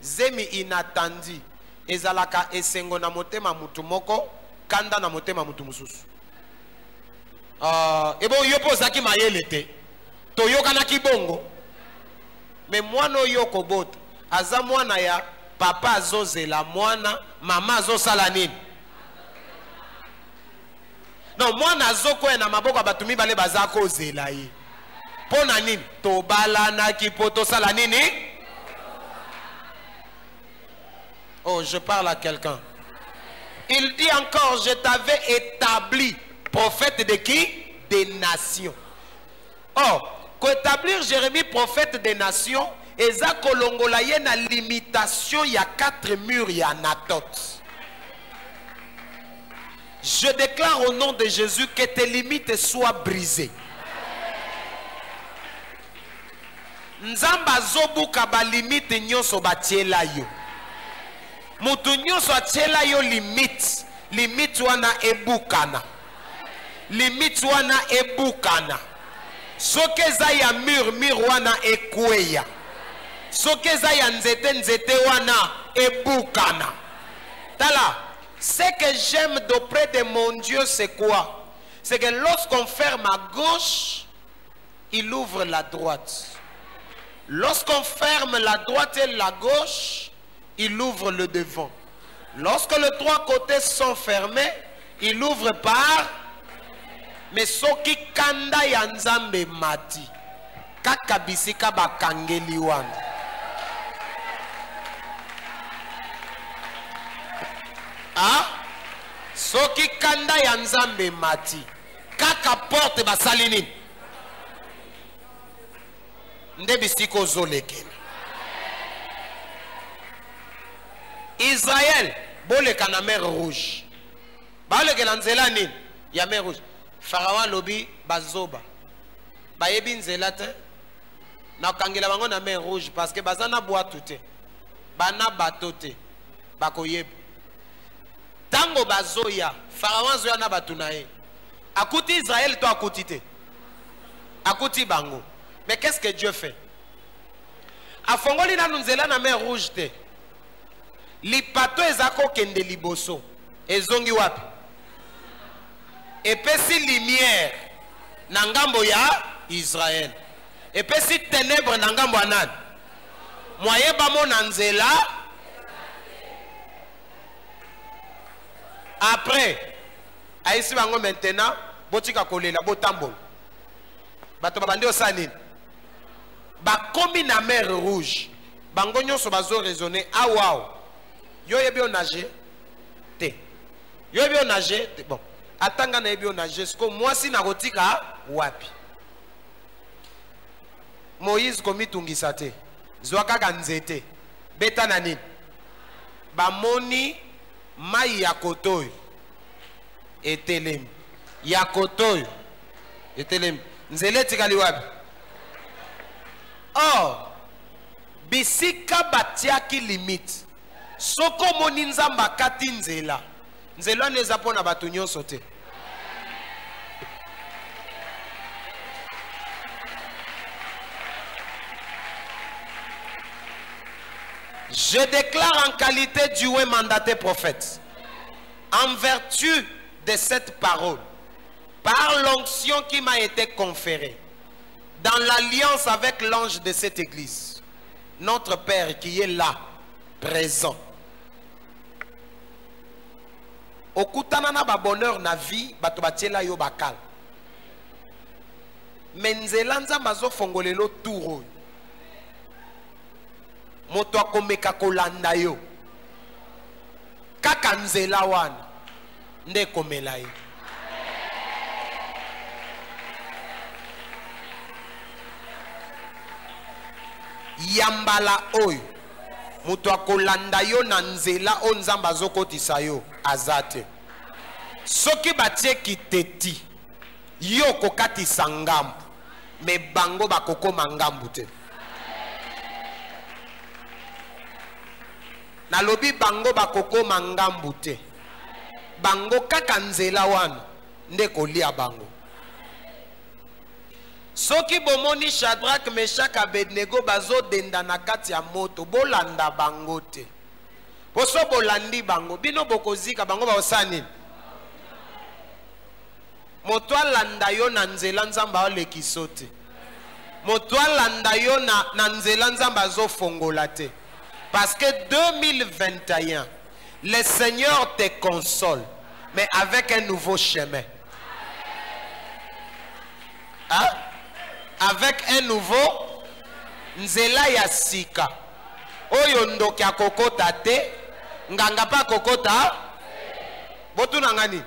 zemi inatandi ezalaka esengo na motema mutu moko kanda na motema mutu mususu. Ebo yopo zaki mayele te toyoka na kibongo me mwana oyo kobota aza mwana ya papa azozela mwana mama azosala nini. Non mwana azokoya na maboko ya bato mibale baza kozela ye pona nini tobalanaki po tosala nini. Oh, je parle à quelqu'un. Il dit encore, je t'avais établi prophète de qui? Des nations. Oh, qu'établir Jérémie prophète des nations, eza kolongola ye na limitation ya 4 murs ya Anatot. Je déclare au nom de Jésus que tes limites soient brisées. Nzamba zobuka ba limite nyonso batiela yo. Mutu nyonso atiela yo limite. Limite wana ebukana. Limite wana ebukana. Soki eza ya mur wana ekweya. Soki eza ya nzete wana ebukana. Tala, ce que j'aime d'auprès de mon Dieu, c'est quoi? C'est que lorsqu'on ferme à gauche, il ouvre la droite. Lorsqu'on ferme la droite et la gauche, il ouvre le devant. Lorsque les 3 côtés sont fermés, il ouvre par. Mais soki kanda ya nzambe mati, kaka bisika bakangeli wana. Ah? Soki kanda ya nzambe mati, kaka porte basali nini? Nde bisiko zolekena. Israël, boleka na mer rouge. Balekela nzela nini? Ya mer rouge. Pharaon lobi bazoba. Bayebi nzela te. Na kangela bango na mer rouge parce que bazana boa tout. Bana bato te. Bakoyeb. Tango bazoya, Pharaon zoya na batu na ye. Akuti Israël to akuti te. Akuti bango. Mais qu'est-ce que Dieu fait? Afongoli na nzela na mer rouge te. Lipato ezako kende liboso. Ezongi wapi? Epesi lumière na ngambo ya Israël. Epesi ténèbres na ngambo ya nani? Moyeba mo na nzela. Après, aïsi bango maintenant, botika kolela botambo. Bato babandi osani. Bakomi na mer rouge. Bango nyonso bazo raisonner. Ah wow. Yo yebi nager te. Yo yebi nager te. Bon. Atanga na yebi nager. Sko moi si na kotika wapi. Moïse komi tungisa te. Zwaka kanzete. Beta na nini? Bamoni mai ya kotoyo. Etelem. Ya kotoyo. Etelem. Nzele tikali wapi? Oh. Bisika batiaki limite. Soko moni nzamba kati nzela. Nzela neza pona batu nyonso te. Je déclare en qualité d'Yahweh mandaté prophète, en vertu de cette parole, par l'onction qui m'a été conférée, dans l'alliance avec l'ange de cette église, notre Père qui est là, présent. Okutana na ba bonheur na vie, bato batiela yo bakal. Menzela nzamba zo fongolelo touro. Moto akomeka kolanda yo. Kaka nzela wana nde komela ye. Yambala oyo moto akolanda yo na nzela o nzamba zokotisa yo azate. Soki batie kiteti yo kokatisa ngambu me bango bakokoma ngambu te. nalobi bango bakoko mangambu te. Bango kaka nzela wana nde kolia bango. Soki bomoni Shadrach, Meshach, Abednego bazo denda na kati ya moto, bolanda bango te. Poso bolandi bango, bino bokozika bango baosani. Moto alanda yo na nzela nzamba olekiso te. Moto alanda yo na nzela nzamba azofongola te. Parce que 2021, le Seigneur te console, mais avec un nouveau chemin. Hein? Avec un nouveau nzela ya sika. Oyo ndoki akokota te, nganga pa kokota. Botu nangani.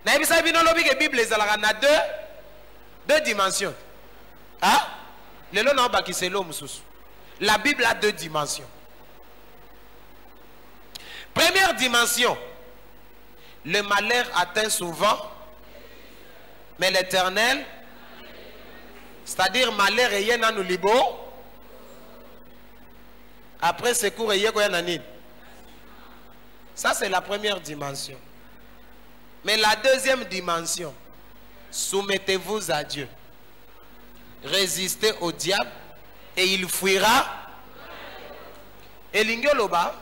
Na ebisa bino lobi ke Bible ezalaka na deux dimensions. Hein? Lelo na obakiselo mususu. La Bible a 2 dimensions. Première dimension, le malheur atteint souvent, mais l'Éternel, c'est-à-dire malheur et yena nous libo, après secours et yena. Ça c'est la première dimension. Mais la deuxième dimension, soumettez-vous à Dieu. Résistez au diable et il fuira. Et l'ingoloba,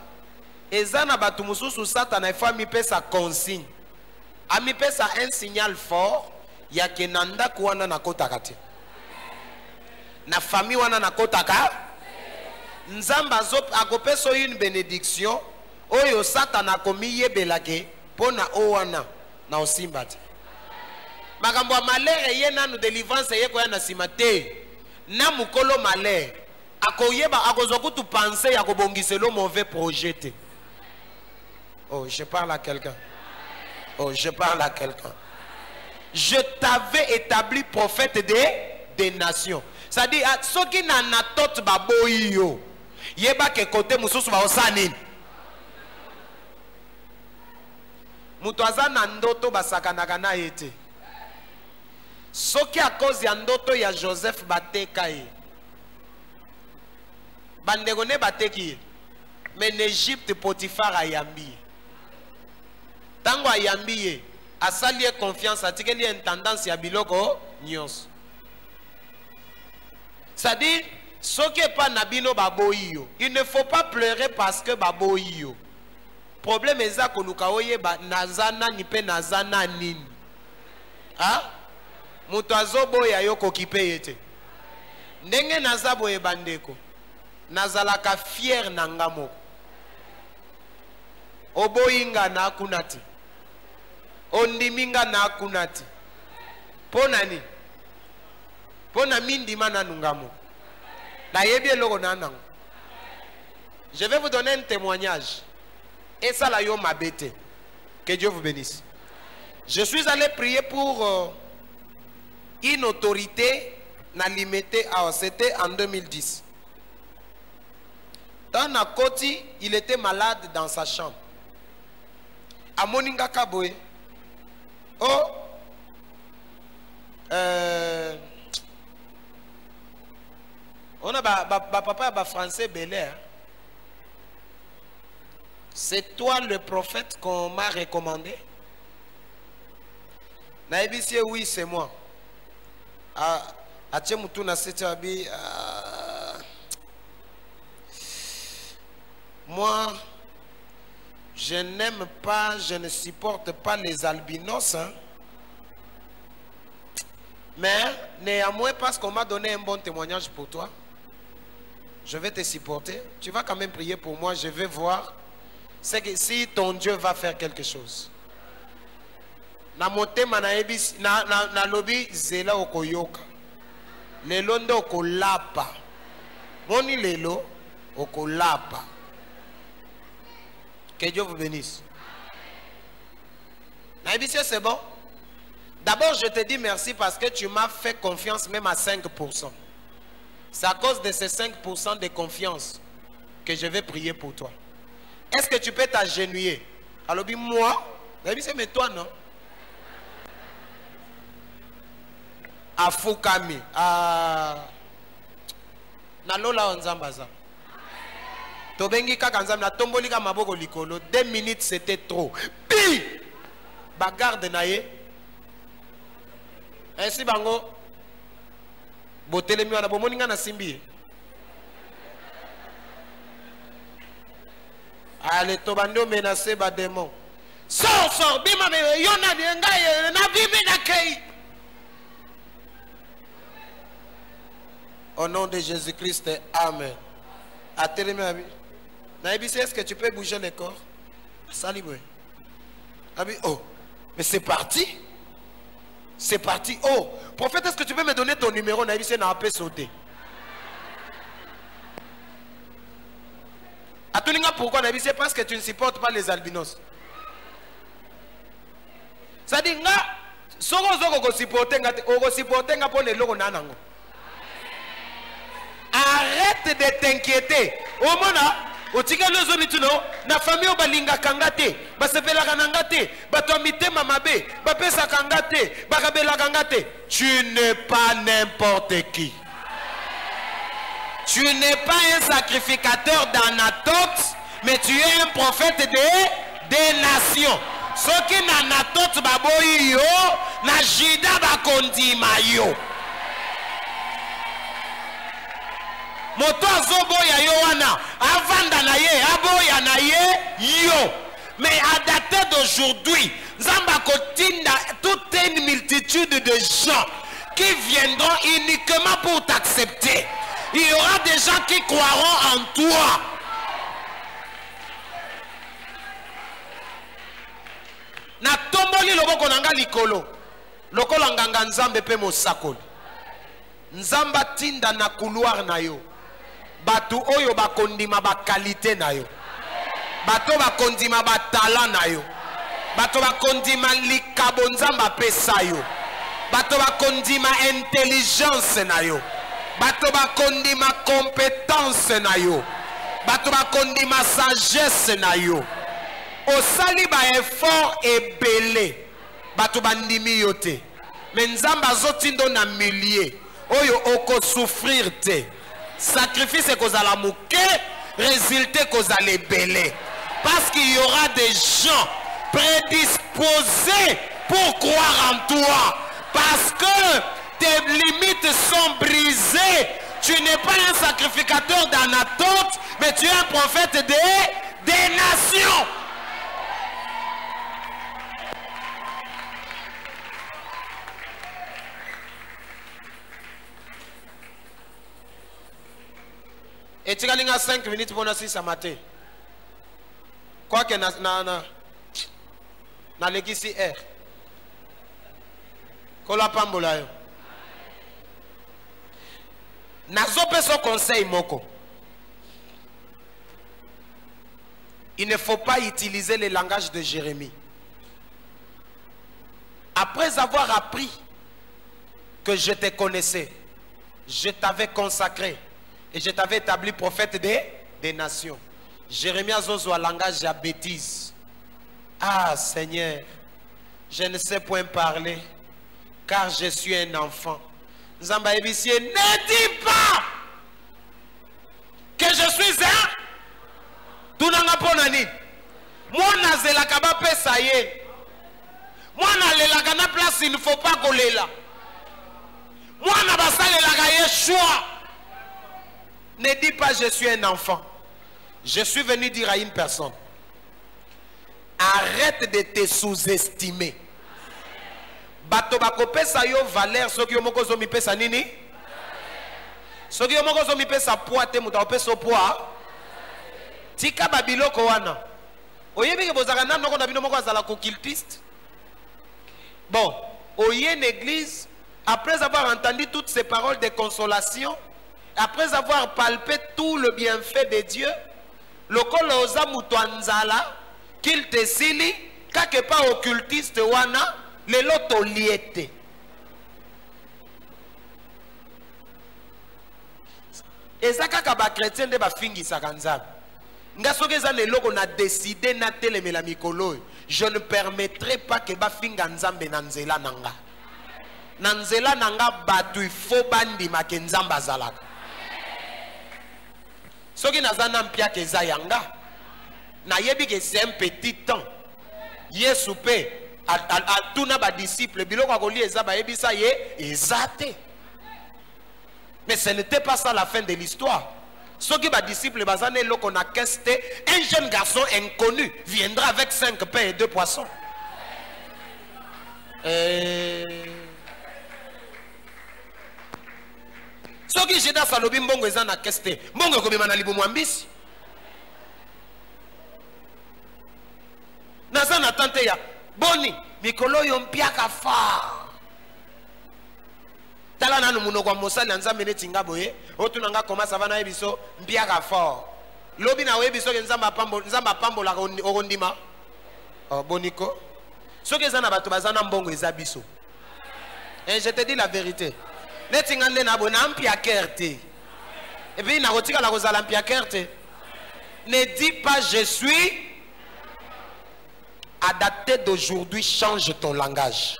ezana batumususu satana ifa mi pesa consigne. A mi pesa un signal fort ya kenanda kuwana na kotaka te. Na famille wana na kotaka. Nzamba zop akopeso une bénédiction. Oyo satana komi yebelake pona owana na osimba te. Makambo ya malheur yena nu délivrance yeko ya na simate. Na mukolo malheur akoyeba akozoku tu penser ya kobongiselo mauvais projet. Oh, je parle à quelqu'un. Oh, je parle à quelqu'un. Je t'avais établi prophète des nations. C'est-à-dire, ceux qui n'ont pas tot baboyi yo, yeba ke kote mususu ba osani. Mutuaza na ndoto basakanaka na yete. Soki à cause ya ndoto ya Joseph bateka ye. Bandegone bateki ye. Mais en Égypte Potiphar a yambi. Tango a yambi ye. Asali ye confiance atikeli une tendance ya biloko nyos. C'est-à-dire, soki pas nabino baboyi yo. Il ne faut pas pleurer parce que baboyi yo. Problème eza koluka oye ba nazana ni pe nazana nini. Ah? Mutu azoboya yo kokipe yete. Ndenge nazaboye bandeko. Nazalaka fier na ngamo. Oboyinga na kunati. Ondiminga na kunati. Pona ni. Pona mindima na ngamo. Na yebie logo na nango. Je vais vous donner un témoignage. Et ça la yo mabete. Que Dieu vous bénisse. Je suis allé prier pour une autorité na limité. C'était en 2010. Dans Nakoti, il était malade dans sa chambre. À Moninga Kaboé. Oh. On a papa français Belair. C'est toi le prophète qu'on m'a recommandé? Naïbisi, oui, c'est moi. Moi, je n'aime pas, je ne supporte pas les albinos. Hein. Mais néanmoins, parce qu'on m'a donné un bon témoignage pour toi, je vais te supporter. Tu vas quand même prier pour moi, je vais voir. C'est que si ton Dieu va faire quelque chose. Na motema na ebis na lobi zela okoyoka. Lelo ndo okolapa. Moni lelo okolapa. Que Dieu vous bénisse. Na ebis c'est bon. D'abord je te dis merci parce que tu m'as fait confiance même à 5%. C'est à cause de ces 5% de confiance que je vais prier pour toi. Est-ce que tu peux t'agenouiller? Alors, moi, mais toi, non? À Fukami, à Nalola Onzambaza. Tobengi kaka nzambe na tomboli ka maboko likolo. 2 minutes c'était trop. Pi! Bagarde na ye. Ainsi bango. Botelemi wana bomoni nga na simbi. Allez, tobando menacer ba démon. Sors, bima me yona ngai na bibi na kei. Au nom de Jésus-Christ, amen. Atelemi abi. Na ebisi, est-ce que tu peux bouger le corps? Salibwe. Abi, oh, mais c'est parti. C'est parti. Oh, prophète, est-ce que tu peux me donner ton numéro? Na ebisi na apé sauter. Atulinga pourquoi na ebisi? Parce que tu ne supportes pas les albinos. Ça dit nga soko zoko ko supporter nga ko supporter nga pour les logo nanango. Arrête de t'inquiéter. Au mona, au tika lozo mituno, na famille balinga kangate, basepela kanangate, batomite mamabe, bapesa kangate, bakabela kangate. Tu n'es pas n'importe qui. Tu n'es pas un sacrificateur d'Anatote, mais tu es un prophète des nations. Ce qui n'Anatote baboyi yo, na jida bakondima yo. Moto azoboya yo wana, avanda na ye, aboya na ye, yo. Mais à dater d'aujourd'hui, Zamba kotinda toute une multitude de gens qui viendront uniquement pour t'accepter. Il y aura des gens qui croiront en toi. Na tomboli loboko nanga likolo. Lokolo nganga nzambe pe mosakoli. Nzamba tinda na couloir na yo. Batu oyo bakondima ba qualité na yo. Bato bakondima ba talent na yo. Bato bakondima likabo nzamba pesa yo. Bato bakondima intelligence na yo. Bato bakondima compétence na yo. Bato bakondima sagesse na yo. Osali ba effort ebele. Bato bandimi yo te. Mais nzamba zotindo na millier. Oyo oko souffrir te. Sacrifice kozala mouke, résultat kozala belé. Parce qu'il y aura des gens prédisposés pour croire en toi. Parce que tes limites sont brisées. Tu n'es pas un sacrificateur d'Anatote, mais tu es un prophète des nations. Et tu as 5 minutes pour nous ce matin. Quoi que na legisi R. Kola pambola yo. Nazope so conseil moko. Il ne faut pas utiliser le langage de Jérémie. Après avoir appris que je te connaissais, je t'avais consacré et je t'avais établi prophète des nations. Jérémie a zozo un langage à bêtise. Ah Seigneur, je ne sais point parler car je suis un enfant. Nzamba Ebisie, ne dis pas que je suis un Tunanga ponani. Moi nazela kaba pesa ye. Moi na lela kana place il ne faut pas kolela. Moi na basalela ka ye choix. Ne dis pas je suis un enfant. Je suis venu dire à une personne, arrête de te sous-estimer. Bato bakopesa yo valeur soki yo moko zo mi pesa nini? Soki yo moko zo mi pesa poids te muta opesa poids. Tika babiloko wana. Oyebi ke bozaka na noko na bino moko azala ko cultiste. Bon, oye une église après avoir entendu toutes ces paroles de consolation, après avoir palpé tout le bienfait de Dieu, le koloza mutuanzala qu'il te sili kake pa occultiste wana le loto liete. Ezaka ka ba chrétien de ba fingi sakanza. Nga soki eza le loko na décider na telemela mikolo, je ne permettrai pas que ba finga nzambe na nzela nanga. Na nzela nanga batu ifo bandi make nzamba zalaka. Ce qui n'a pas mpia ke zayanga. Na yebi que c'est un petit temps. Yesupe a tout na ba disciple biloko akoli eza ba yebisa ye ezate. Mais ce n'était pas ça la fin de l'histoire. Ceux qui va disciples bazane loko na keste, un jeune garçon inconnu viendra avec 5 pains et 2 poissons. Ceux qui jeda salobi mbongo eza na keste, mbongo ko bimana libu mwambisi. Naza na tante ya boni mikolo yo mpiaka fa. Tala nanu munoko mosali nzambe neti ngaboye otunanga koma savana ebiso mpiaka fa. Lobi na webiso ke nzamba pambo la orondima. Oh boniko. Ceux qui sont na bato bazana mbongo eza biso. Et je te dis la vérité. Neti ngande na bona mpiaka te. Et puis na rotika la rozala mpiaka te. Ne dis pas je suis. À dater d'aujourd'hui, change ton langage.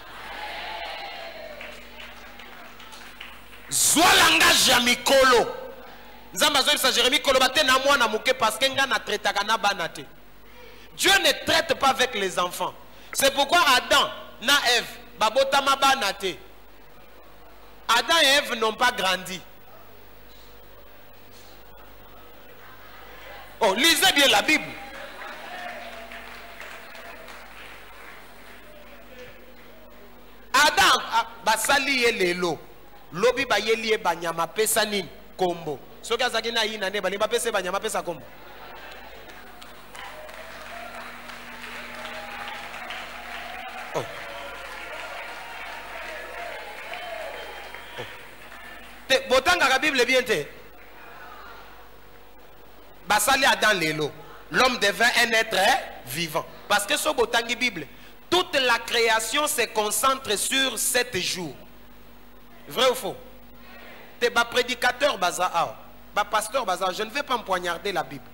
Zwa langage ya mikolo. Nzamba zo bisa Jérémie kolo bate na mwana muke parce que nga na traitaka na banate. Dieu ne traite pas avec les enfants. C'est pourquoi Adam na Ève babotama banate. Adam et Ève n'ont pas grandi. Oh, lisez bien la Bible. Adam basali ye lelo lobi ba yeli e banyama pesa nini kombo soki azaki na yina ne bali ba pesa banyama pesa kombo oh. Te botanga ka Bible bien te basali Adam lelo l'homme devint un être vivant parce que so botangi Bible toute la création se concentre sur 7 jours. Vrai ou faux? T'es bas prédicateur bazar, bas pasteur bazar, je ne vais pas me poignarder la Bible.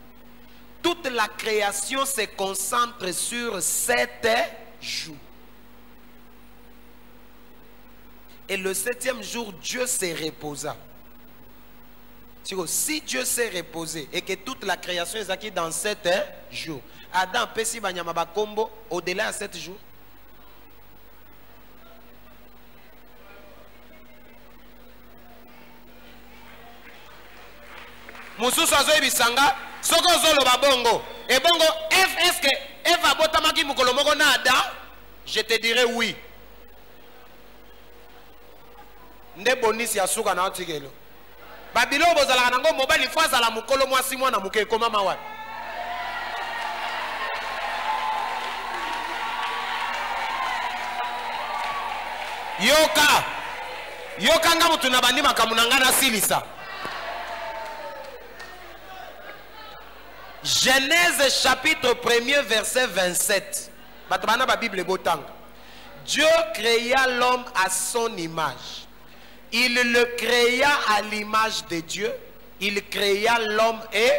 Toute la création se concentre sur 7 jours. Et le 7e jour, Dieu s'est reposa. Si Dieu s'est reposé et que toute la création est acquise dans 7 jours, Adam pesi banyama bakombo au-delà de 7 jours. Mususu azo ebisanga soko zolo babongo et bongo est-ce que Eva botamaki mukolo moko na Adam? Je te dirais oui. Nde bonisi ya suka na otikelo. Babilo bozala nango mobali fois ala mukolo mwasi mwana muke koma mawa. Yoka nga mutu na bandi makamunanga na silisa. Genèse chapitre 1er verset 27. Batabana ba Bible botanga. Dieu créa l'homme à son image. Il le créa à l'image de Dieu. Il créa l'homme et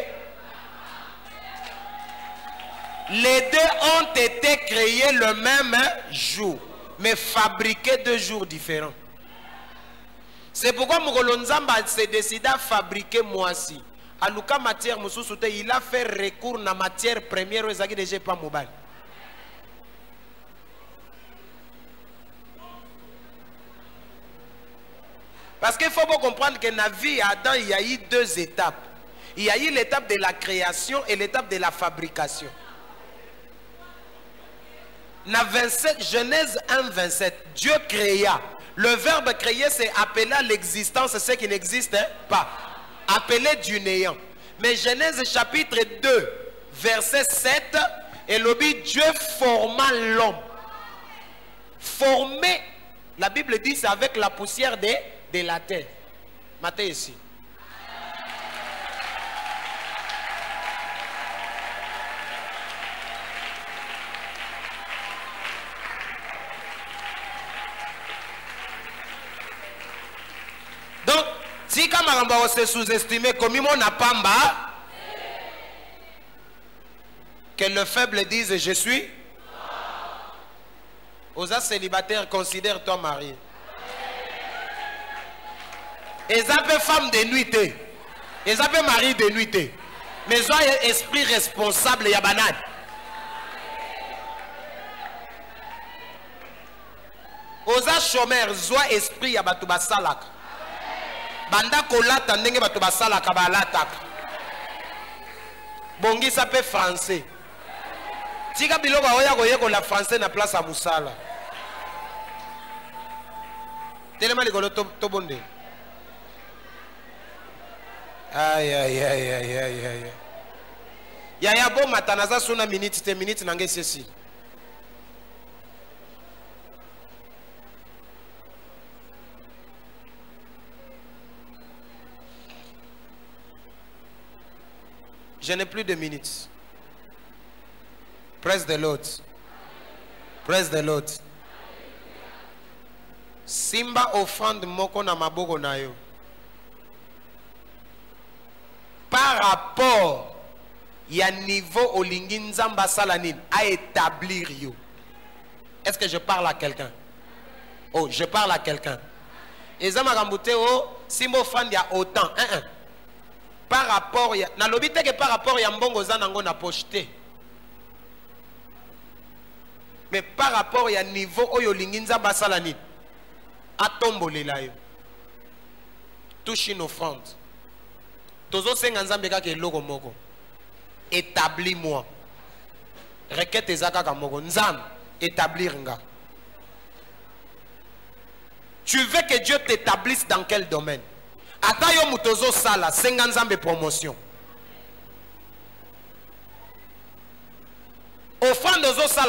les deux ont été créés le même jour, mais fabriqués 2 jours différents. C'est pourquoi Mugolo Nzamba s'est décidé à fabriquer moisi. À Luka matière mususu te, il a fait recours na matière première ezaki déjà pas mobile. Parce qu'il faut comprendre que dans la vie Adam, il y a eu 2 étapes. Il y a eu l'étape de la création et l'étape de la fabrication. Dans 27, Genèse 1, 27, Dieu créa. Le verbe créer, c'est appeler à l'existence ce qui n'existe pas. Appeler du néant. Mais Genèse chapitre 2, verset 7, et le but Dieu forma l'homme. Former, la Bible dit, c'est avec la poussière de la terre. Matthieu ici. Donc, si comme on se sous-estimer comme on n'a pas bas, que le faible dise je suis. Aux célibataires, considère-toi marié. Et ça peut femme de nuitée. Et ça peut mari de nuitée. Mais zwa esprit responsable ya banane. Oza chômeur zwa esprit ya batu basalaka. Banda kolata ndenge batu basalaka balataka. Bongisa pe français. Tika biloko oya koyeko la français na place à musala. Tellement ligolo to bonde. Aïe aïe aïe aïe aïe aïe. Ya bon matanaza suna minute te minute nange sesi. Je n'ai plus de minutes. Praise the Lord. Praise the Lord. Simba offrande moko na maboko na yo. Par rapport ya niveau olingi nzamba salanine à établir yo. Est-ce que je parle à quelqu'un? Oh, je parle à quelqu'un. Et ça m'a rembouté oh, simba offrande ya autant. Par rapport ya na lobite que par rapport ya mbongo zanango na pocheté. Mais par rapport ya niveau oyo olingi nzamba salanine atombolela yo. Touche une offrande. Tozo senga nzambe kaka eloko moko. Établis-moi. Requête ezaka kamoko. Nzambe, établir nga. Tu veux que Dieu t'établisse dans quel domaine? Ata yo mutozo sala, senga nzambe promotion. Offrande ozo sala